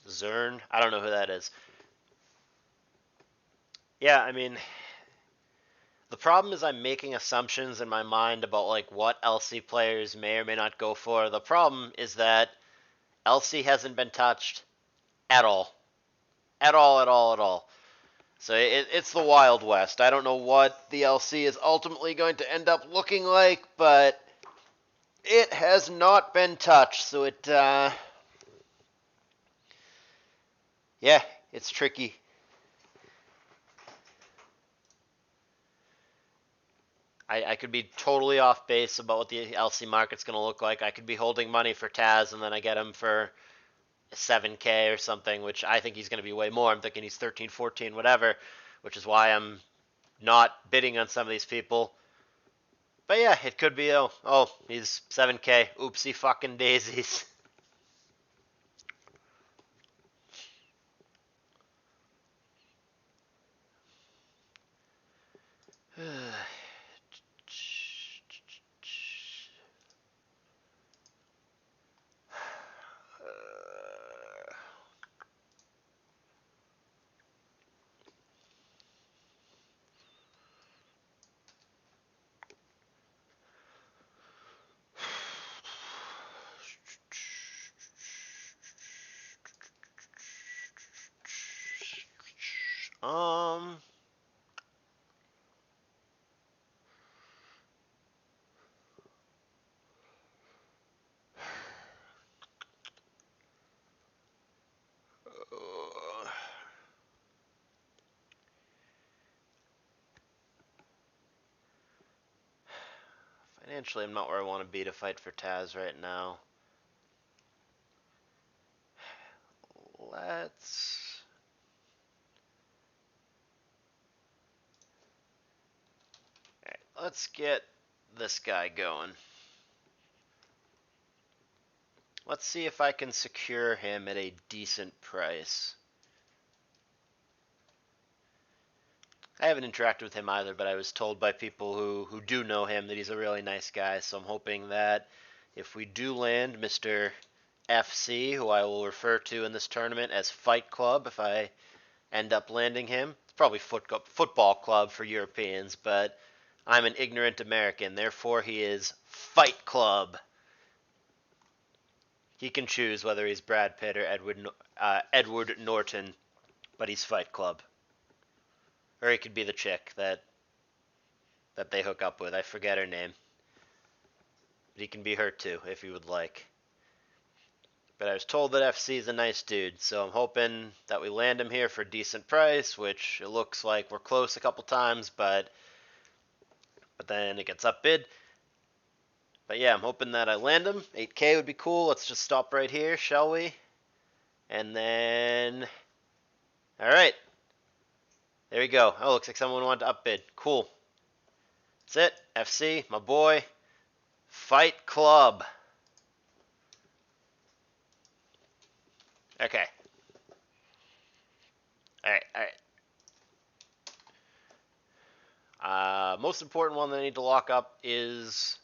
Zern? I don't know who that is. Yeah, I mean, the problem is I'm making assumptions in my mind about like what LC players may or may not go for. The problem is that LC hasn't been touched at all. At all. So it's the Wild West. I don't know what the LC is ultimately going to end up looking like, but it has not been touched. So yeah, it's tricky. I could be totally off base about what the LC market's going to look like. I could be holding money for Taz, and then I get him for 7K or something, which I think he's going to be way more. I'm thinking he's 13, 14, whatever, which is why I'm not bidding on some of these people. But yeah, it could be, he's 7K. Oopsie fucking daisies. Um, Financially, I'm not where I want to be to fight for Taz right now. Let's let's get this guy going. Let's see if I can secure him at a decent price. I haven't interacted with him either, but I was told by people who do know him that he's a really nice guy, so I'm hoping that if we do land Mr. FC, who I will refer to in this tournament as Fight Club if I end up landing him. It's probably football club for Europeans, but I'm an ignorant American, therefore he is Fight Club. He can choose whether he's Brad Pitt or Edward Norton, but he's Fight Club. Or he could be the chick that they hook up with. I forget her name. But he can be her too, if he would like. But I was told that FC is a nice dude, so I'm hoping that we land him here for a decent price, which it looks like we're close a couple times, but then it gets upbid. But yeah, I'm hoping that I land him. 8K would be cool. Let's just stop right here, shall we? And then, all right. There we go. Oh, looks like someone wanted to upbid. Cool. That's it. FC, my boy. Fight Club. Okay. All right, all right. Most important one that I need to lock up is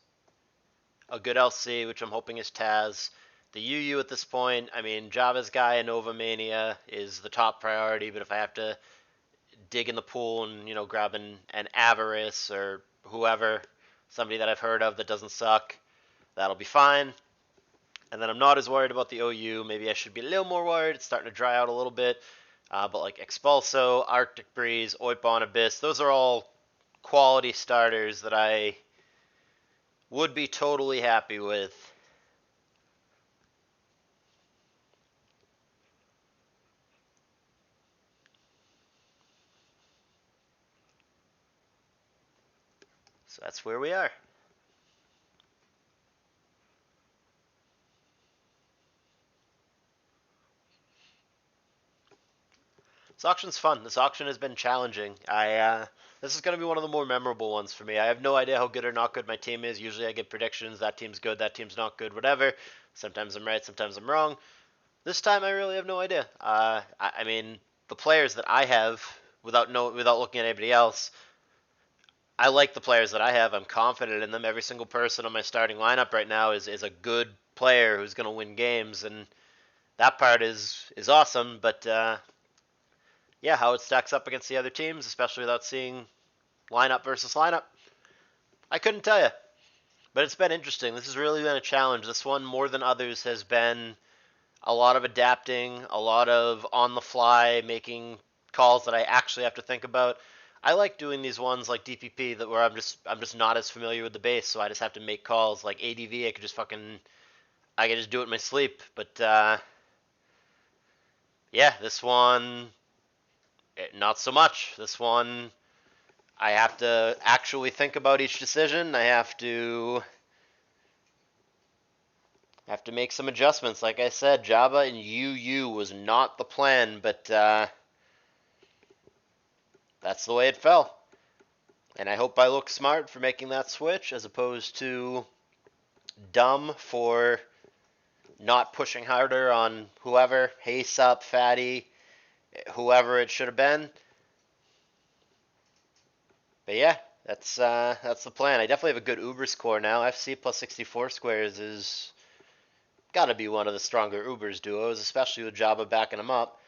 a good LC, which I'm hoping is Taz. The UU at this point, I mean, Java's guy in Nova Mania is the top priority, but if I have to dig in the pool and, grab an Avarice or whoever, somebody that I've heard of that doesn't suck, that'll be fine. And then I'm not as worried about the OU. Maybe I should be a little more worried. It's starting to dry out a little bit. But like Expulso, Arctic Breeze, Oipon Abyss, those are all quality starters that I would be totally happy with. So that's where we are. This auction's fun. This auction has been challenging. This is going to be one of the more memorable ones for me. I have no idea how good or not good my team is. Usually I get predictions. That team's good. That team's not good. Whatever. Sometimes I'm right. Sometimes I'm wrong. This time I really have no idea. I mean, the players that I have, without looking at anybody else, I like the players that I have. I'm confident in them. Every single person on my starting lineup right now is a good player who's going to win games, and that part is awesome. But yeah, how it stacks up against the other teams, especially without seeing lineup versus lineup, I couldn't tell you. But it's been interesting. This has really been a challenge. This one, more than others, has been a lot of adapting, a lot of on the fly making calls that I actually have to think about. I like doing these ones like DPP that where I'm just not as familiar with the base, so I just have to make calls. Like ADV, I could just do it in my sleep. But yeah, this one not so much. This one I have to actually think about each decision. I have to Have to make some adjustments. Like I said, Jabba and UU was not the plan, but that's the way it fell. And I hope I look smart for making that switch as opposed to dumb for not pushing harder on whoever, Haste Up, Fatty, whoever it should have been. But yeah, that's the plan. I definitely have a good Uber score now. FC plus 64 squares is got to be one of the stronger Ubers duos, especially with Jabba backing them up.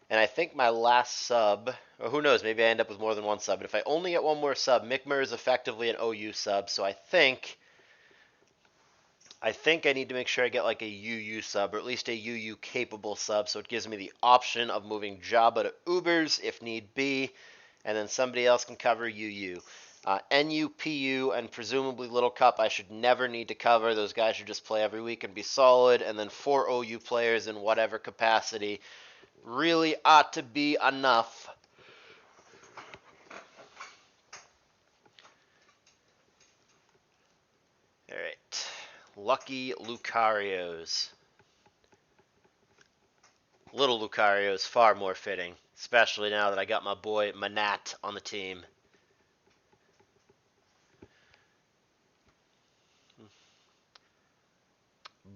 And I think my last sub, or who knows, maybe I end up with more than one sub. But if I only get one more sub, Mi'kmaq is effectively an OU sub. So I think I need to make sure I get like a UU sub, or at least a UU capable sub, so it gives me the option of moving Jabba to Ubers if need be, and then somebody else can cover UU. NU, PU, and presumably Little Cup I should never need to cover. Those guys should just play every week and be solid, and then 4 OU players in whatever capacity really ought to be enough. All right. Lucky Lucarios. Little Lucario is far more fitting, especially now that I got my boy Manat on the team.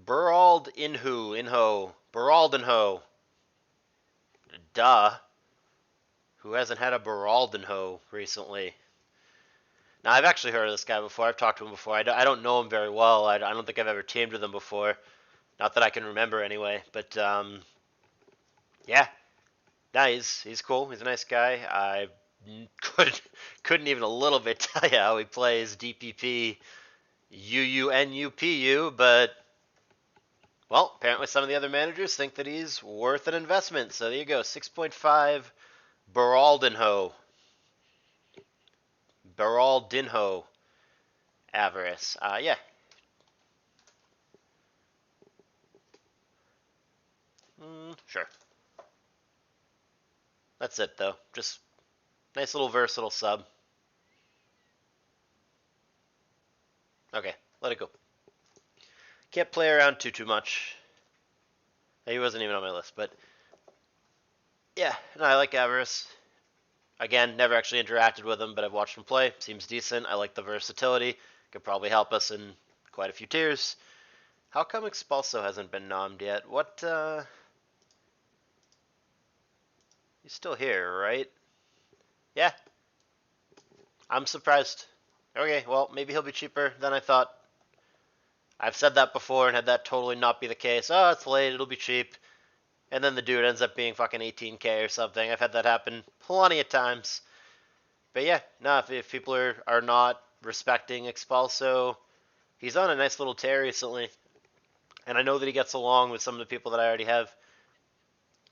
Burald Inho. Baraldinho. Duh. Who hasn't had a Baraldinho recently? Now, I've actually heard of this guy before. I've talked to him before. I don't know him very well. I don't think I've ever teamed with him before. Not that I can remember anyway. But, yeah. Nah, he's cool. He's a nice guy. I couldn't even a little bit tell you how he plays DPP UUNUPU, but well, apparently some of the other managers think that he's worth an investment. So there you go, 6.5 Baraldinho. Baraldinho Avarice. Yeah. Sure. That's it though. Just nice little versatile sub. Okay, let it go. Can't play around too much. He wasn't even on my list, but yeah, no, I like Avarice. Again, never actually interacted with him, but I've watched him play. Seems decent. I like the versatility. Could probably help us in quite a few tiers. How come Expulso hasn't been nommed yet? What, He's still here, right? Yeah. I'm surprised. Okay, well, maybe he'll be cheaper than I thought. I've said that before and had that totally not be the case. Oh, it's late, it'll be cheap. And then the dude ends up being fucking 18K or something. I've had that happen plenty of times. But yeah, no, if people are not respecting Expulso, he's on a nice little tear recently. And I know that he gets along with some of the people that I already have.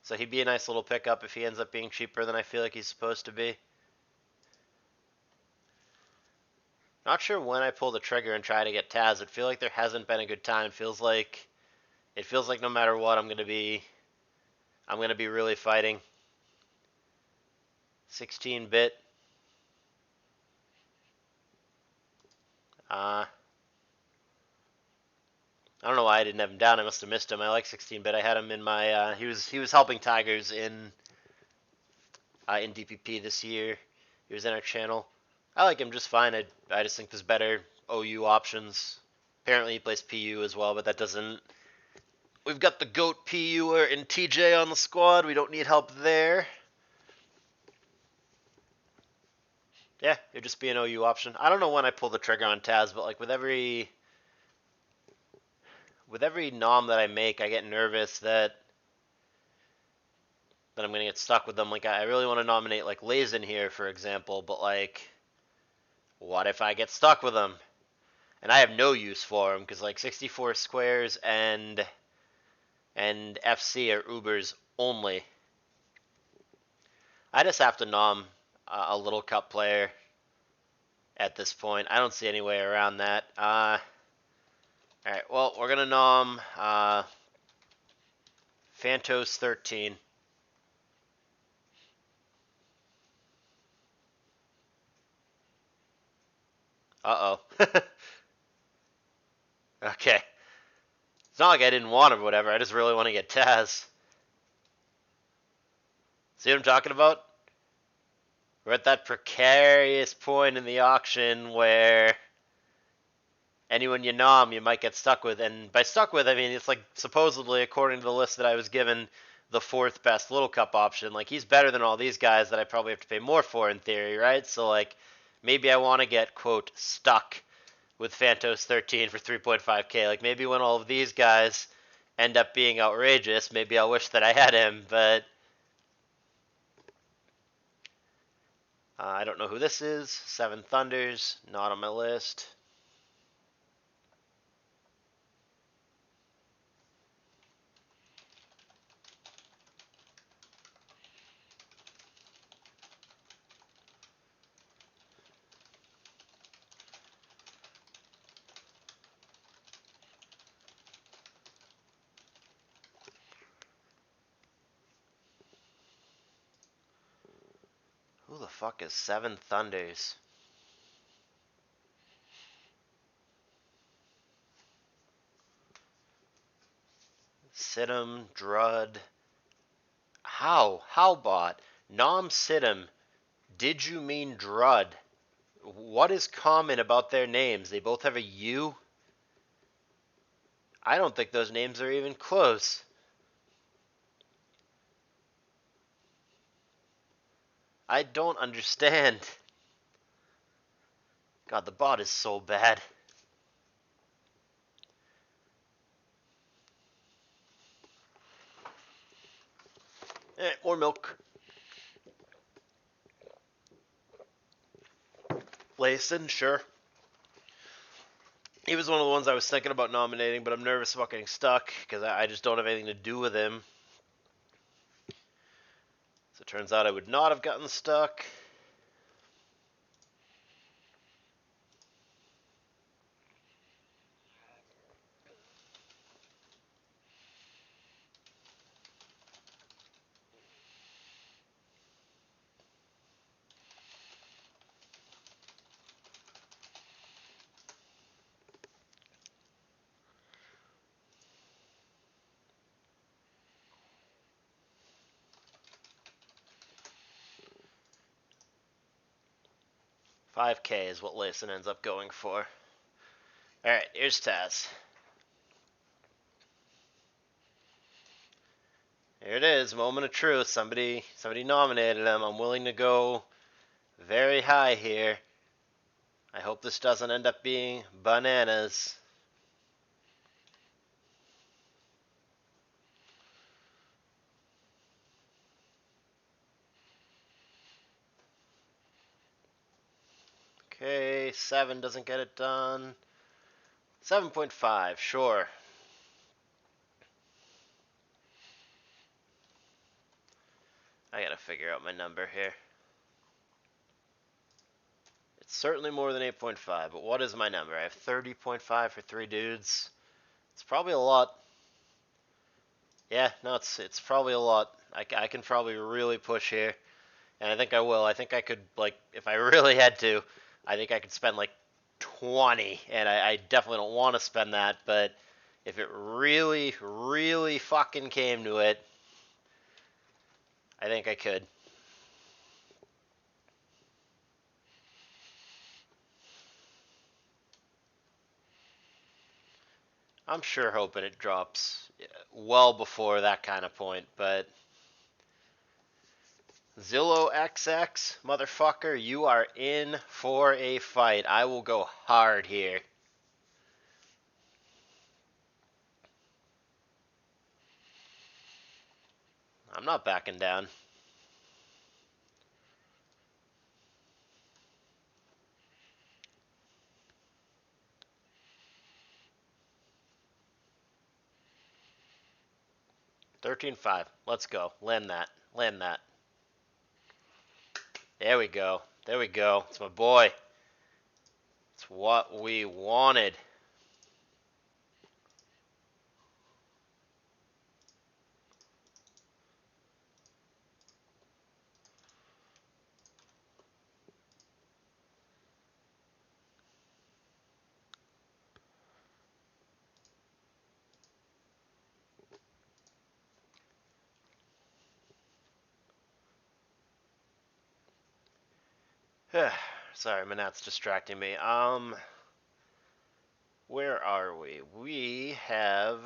So he'd be a nice little pickup if he ends up being cheaper than I feel like he's supposed to be. Not sure when I pull the trigger and try to get Taz. It feels like there hasn't been a good time. It feels like no matter what I'm gonna be really fighting. 16-bit. I don't know why I didn't have him down. I must have missed him. I like 16-bit. I had him in my. He was helping Tigers in DPP this year. He was in our channel. I like him just fine. I just think there's better OU options. Apparently he plays PU as well, but that doesn't. We've got the GOAT PUer and TJ on the squad. We don't need help there. Yeah, it'd just be an OU option. I don't know when I pull the trigger on Taz, but like with every nom that I make, I get nervous that I'm gonna get stuck with them. Like I really want to nominate like Lazen here, for example, but like, what if I get stuck with them? And I have no use for him because like 64 squares and FC are Ubers only. I just have to nom a little cup player at this point. I don't see any way around that. All right, well, we're gonna nom Phantos 13. Uh-oh. Okay. It's not like I didn't want him or whatever. I just really want to get Taz. See what I'm talking about? We're at that precarious point in the auction where anyone you nom you might get stuck with. And by stuck with, I mean it's like supposedly, according to the list that I was given, the fourth best Little Cup option. Like, he's better than all these guys that I probably have to pay more for in theory, right? So, like, maybe I want to get, quote, stuck with Phantos 13 for 3.5k. Like, maybe when all of these guys end up being outrageous, maybe I'll wish that I had him, but I don't know who this is. Seven Thunders, not on my list. Who the fuck is Seven Thunders? Sidham, Drud. How bot? Nom Sidham. Did you mean Drud? What is common about their names? They both have a U? I don't think those names are even close. I don't understand. God, the bot is so bad. More milk. Layson, sure. He was one of the ones I was thinking about nominating, but I'm nervous about getting stuck because I just don't have anything to do with him. So it turns out I would not have gotten stuck. $5K is what Layson ends up going for. Alright, here's Taz. Here it is, moment of truth. Somebody nominated him. I'm willing to go very high here. I hope this doesn't end up being bananas. Okay, 7 doesn't get it done. 7.5, sure. I gotta figure out my number here. It's certainly more than 8.5, but what is my number? I have 30.5 for 3 dudes. It's probably a lot. Yeah, no, it's probably a lot. I can probably really push here, and I think I will. I think I could, like, if I really had to, I think I could spend like 20, and I definitely don't want to spend that, but if it really, really fucking came to it, I think I could. I'm sure hoping it drops well before that kind of point, but Zillow XX, motherfucker, you are in for a fight. I will go hard here. I'm not backing down. $13.5. Let's go. Land that. Land that. There we go. There we go. It's my boy. It's what we wanted. Sorry, Manat's distracting me. Where are we? We have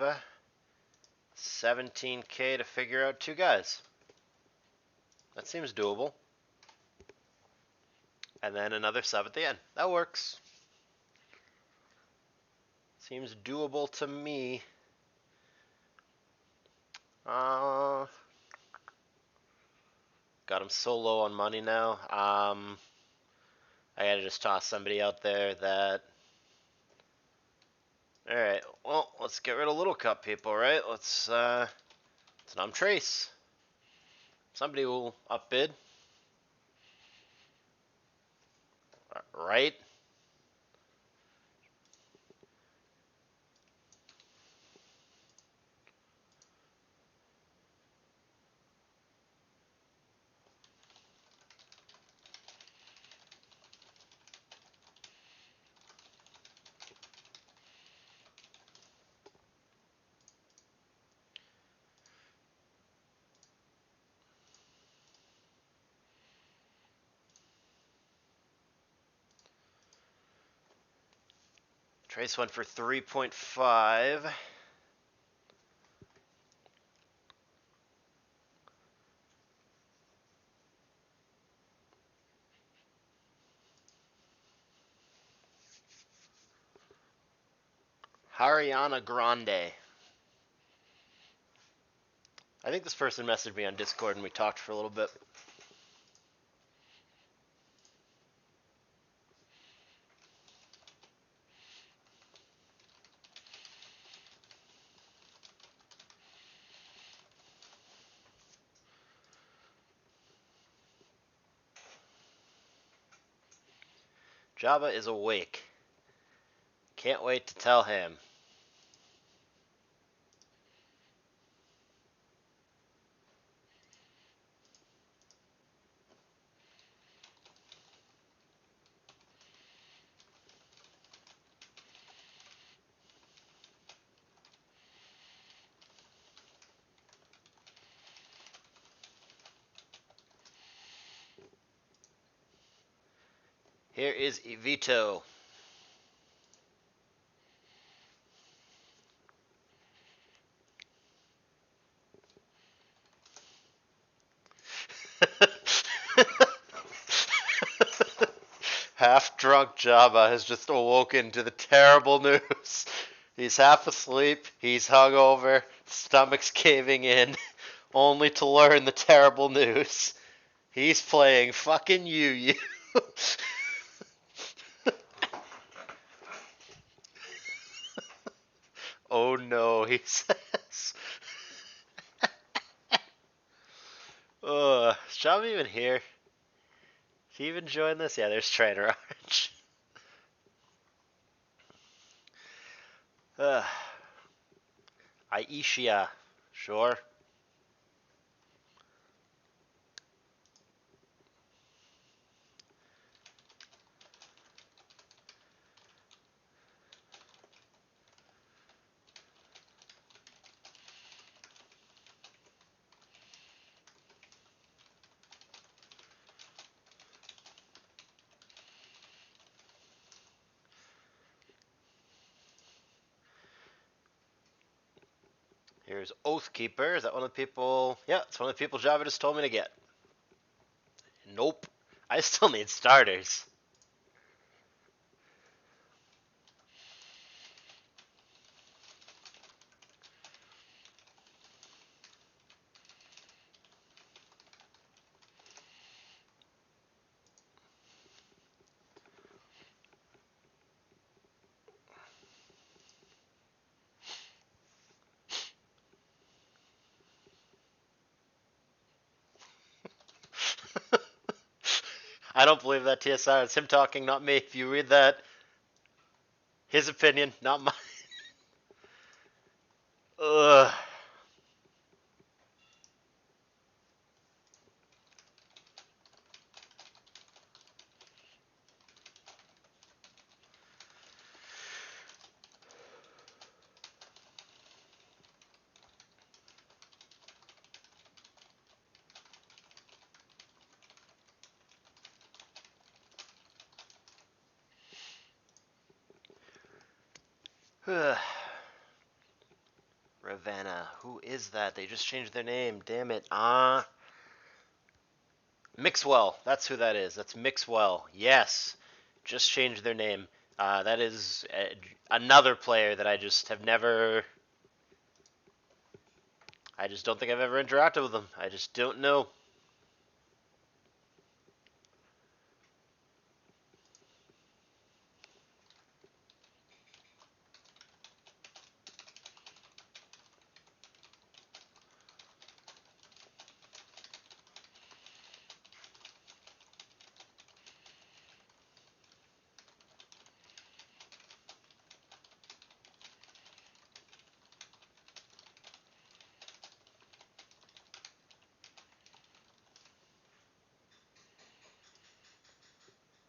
17K to figure out two guys. That seems doable. And then another sub at the end. That works. Seems doable to me. Got him so low on money now. I gotta just toss somebody out there that. Alright, well, let's get rid of Little Cup people, right? Let's nom Trace. Somebody will upbid. Right? Trace went for 3.5. Ariana Grande. I think this person messaged me on Discord and we talked for a little bit. Jabba is awake. Can't wait to tell him. Here is Evito. Half drunk Jabba has just awoken to the terrible news. He's half asleep, he's hungover, stomach's caving in, only to learn the terrible news. He's playing fucking Yu. Oh no, he says. Is Jabba even here? Did he even join this? Yeah, there's Trainer Orange. Aisha, sure. Here's Oathkeeper. Is that one of the people? Yeah, it's one of the people Java just told me to get. Nope. I still need starters. I don't believe that TSR. It's him talking, not me. If you read that, his opinion, not mine. Ugh. Ravenna. Who is that? They just changed their name. Damn it. Mixwell. That's who that is. That's Mixwell. Yes. Just changed their name. That is another player that I just have never. I just don't think I've ever interacted with them. I just don't know.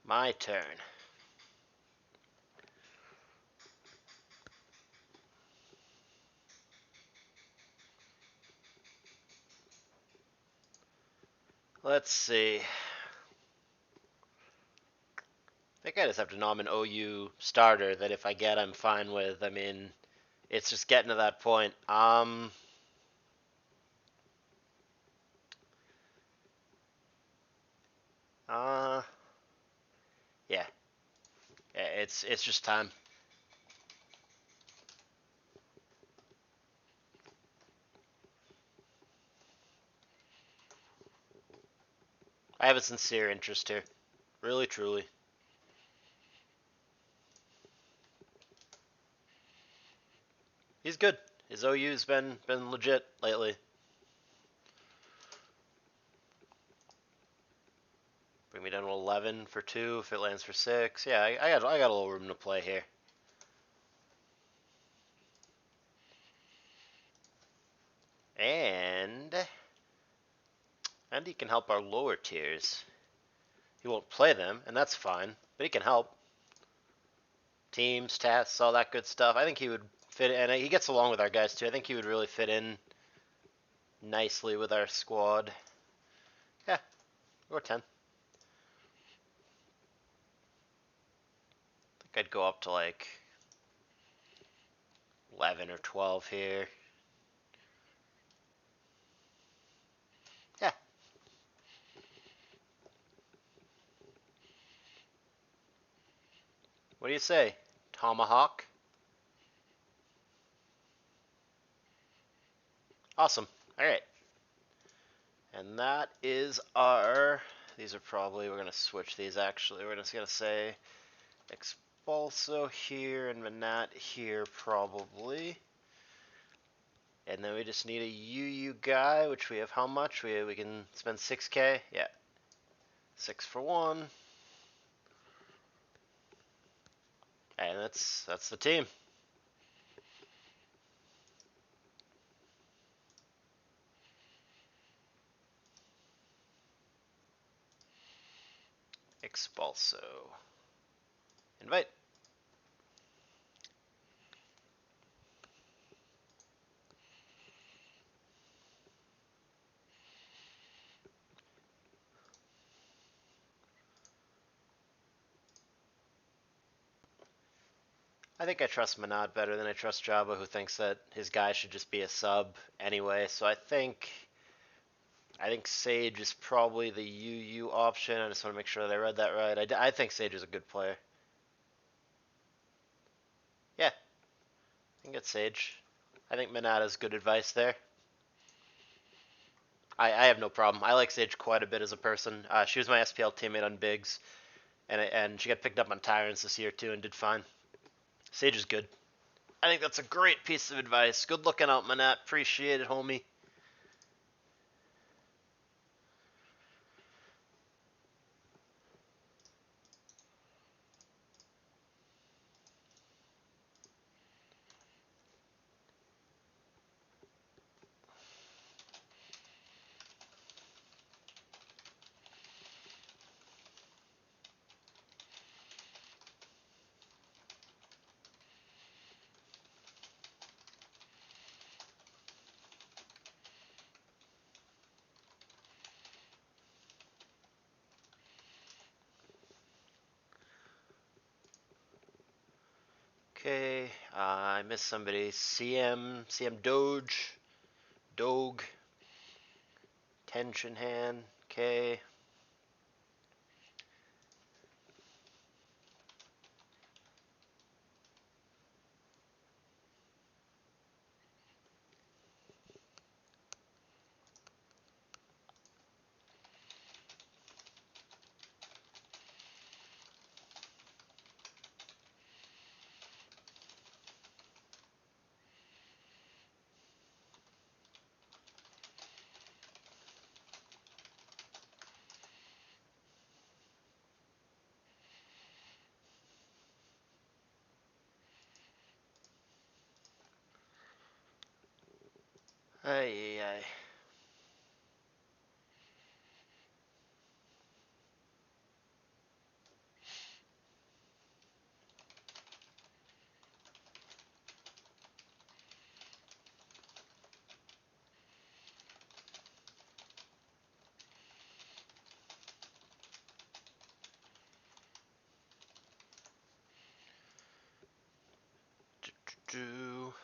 My turn. Let's see. I think I just have to nom an OU starter that if I get, I'm fine with. I mean, it's just getting to that point. Uh, yeah. It's just time. I have a sincere interest here. Really, truly. He's good. His OU's been legit lately. Bring me down to 11 for 2 if it lands for 6. Yeah, I got a little room to play here. And he can help our lower tiers. He won't play them, and that's fine, but he can help. Teams, tasks, all that good stuff. I think he would fit in, and he gets along with our guys too. I think he would really fit in nicely with our squad. Yeah, or 10. I think I'd go up to like 11 or 12 here. Yeah. What do you say? Tomahawk? Awesome. All right. And that is our. These are probably. We're going to switch these actually. We're just going to say Expulso here and Manat here probably. And then we just need a UU guy, which we have how much? We can spend 6K? Yeah. 6 for 1. And that's the team. Expulso. Invite. I think I trust Manad better than I trust Jabba, who thinks that his guy should just be a sub anyway. So I think Sage is probably the UU option. I just want to make sure that I read that right. I think Sage is a good player. Yeah, I think it's Sage. I think Manad is good advice there. I have no problem. I like Sage quite a bit as a person. She was my SPL teammate on Bigs, and she got picked up on Tyrants this year too and did fine. Sage is good. I think that's a great piece of advice. Good looking out, Manat. Appreciate it, homie. Okay, I missed somebody. CM Doge, Tension Hand. Okay. Ay, ay, ay. Do.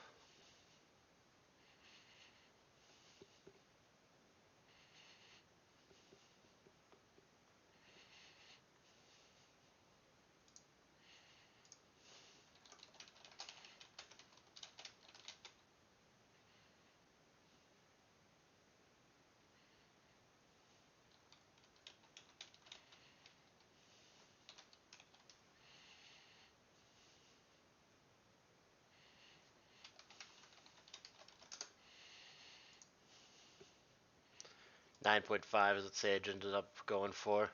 9.5 is what Sage ended up going for.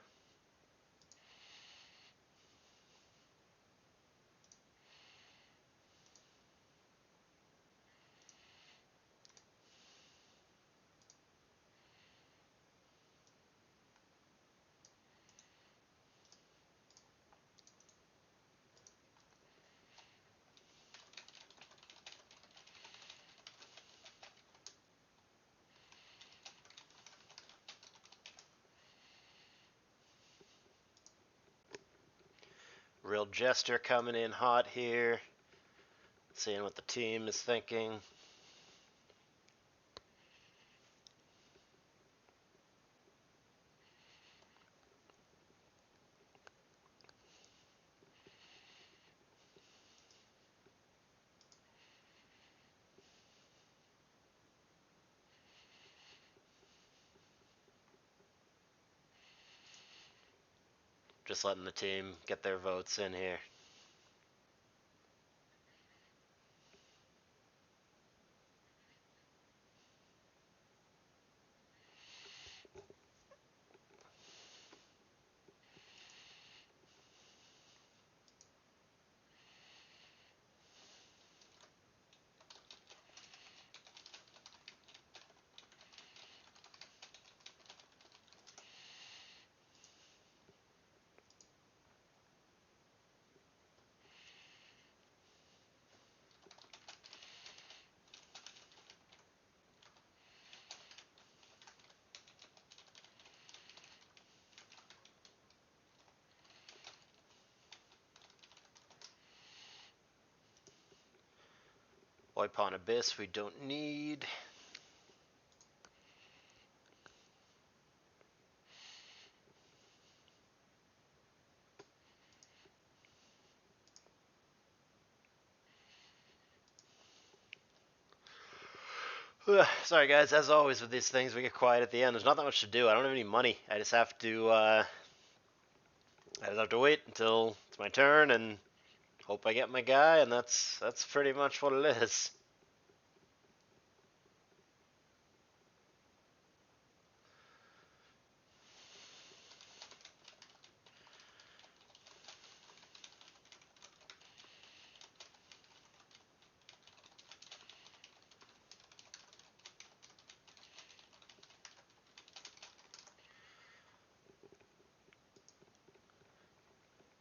Real Jester coming in hot here. Seeing what the team is thinking. Just letting the team get their votes in here. Wipe on Abyss we don't need. Sorry guys, as always with these things we get quiet at the end. There's not that much to do. I don't have any money. I just have to wait until it's my turn and hope I get my guy, and that's pretty much what it is.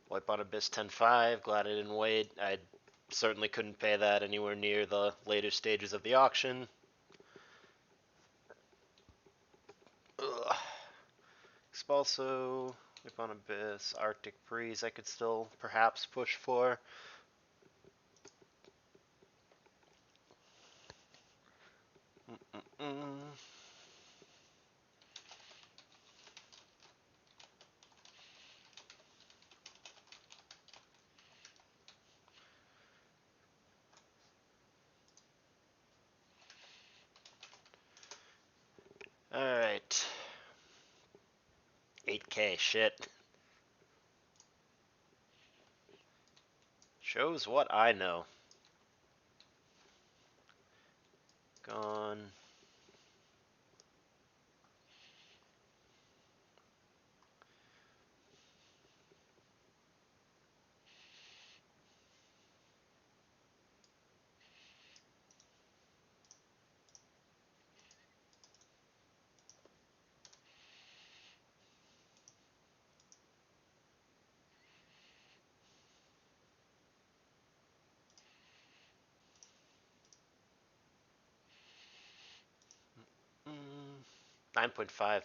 Wipe on Abyss 10-5. Glad I didn't wait. I certainly couldn't pay that anywhere near the later stages of the auction. Ugh. Expulso, Wipe on Abyss, Arctic Breeze I could still perhaps push for. Mm-mm. All right. 8K, shit. Shows what I know. Gone. Mm, 9.5.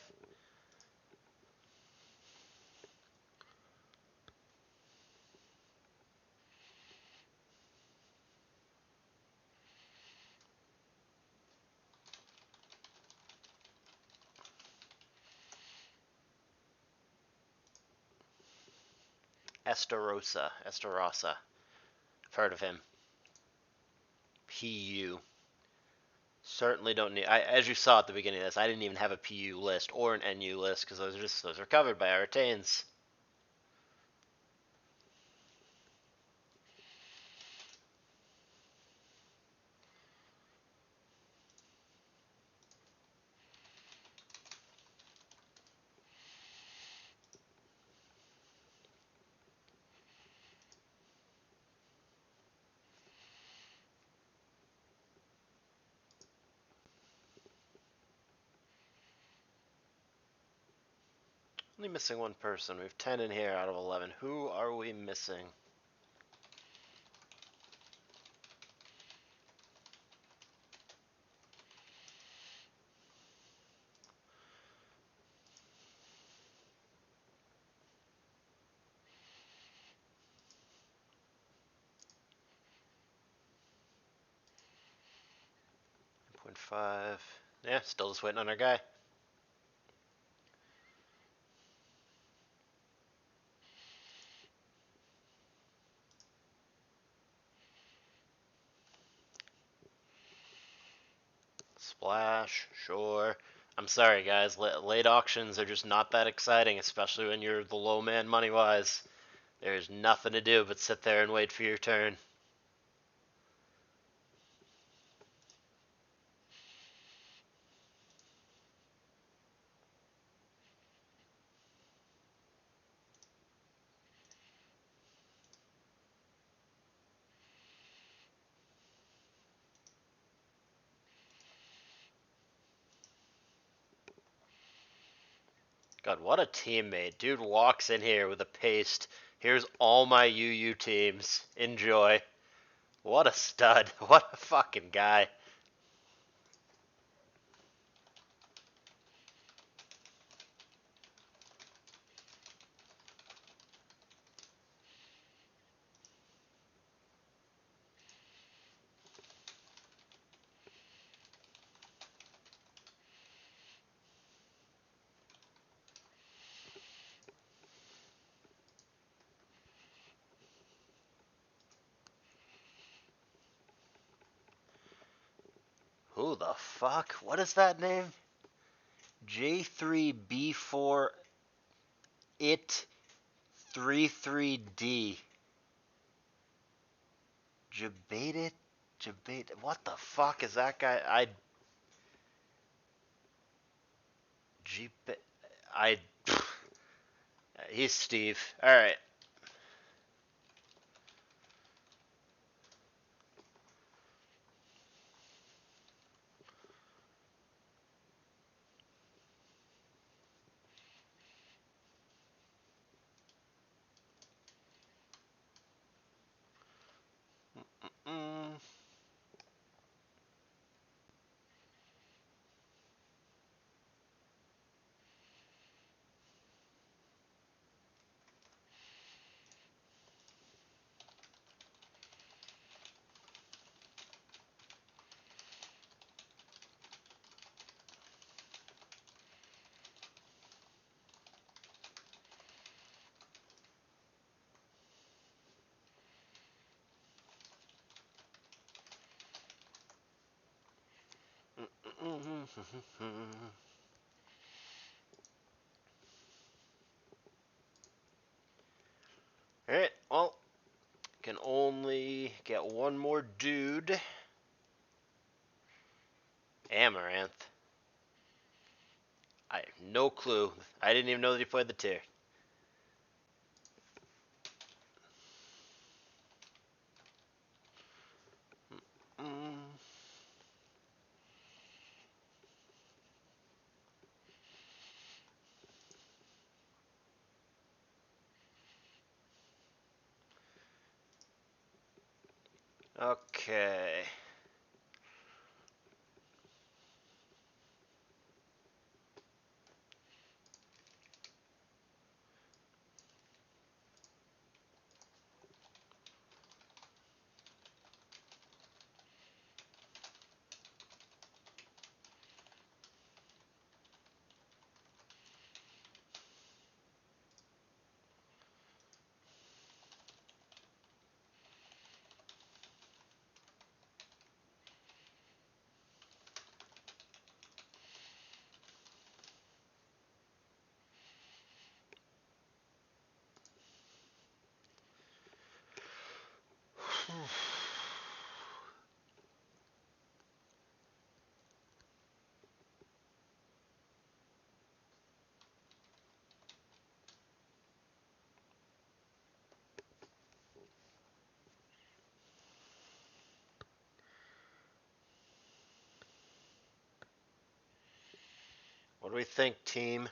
Estarossa. I've heard of him. PU. Certainly don't need. As you saw at the beginning of this, I didn't even have a PU list or an NU list because those are covered by our retains. Only missing one person. We have 10 in here out of 11. Who are we missing? Point 5. Yeah, still just waiting on our guy. Splash, sure. I'm sorry, guys. Late auctions are just not that exciting, especially when you're the low man money wise. There's nothing to do but sit there and wait for your turn. God, what a teammate. Dude walks in here with a paste. Here's all my UU teams. Enjoy. What a stud. What a fucking guy. Who the fuck? What is that name? J3B4 IT 33D. Jabate. What the fuck is that guy? Jeep. I. He's Steve. Alright. Mm. Alright, well, can only get one more dude. Amaranth. I have no clue. I didn't even know that he played the tier. Okay. What do we think, team?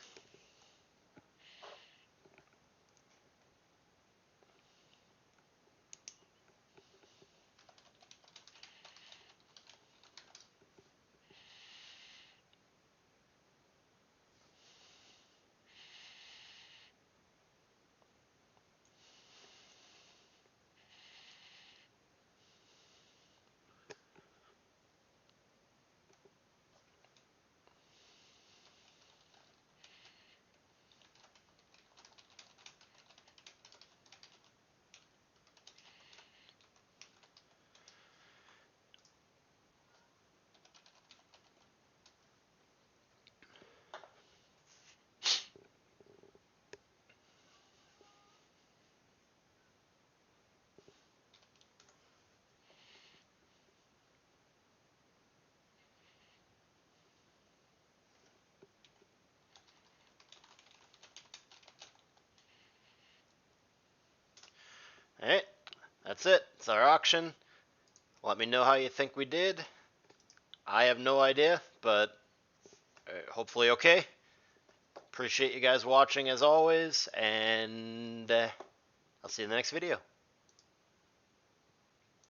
Alright, that's it. It's our auction. Let me know how you think we did. I have no idea, but hopefully okay. Appreciate you guys watching as always, and I'll see you in the next video.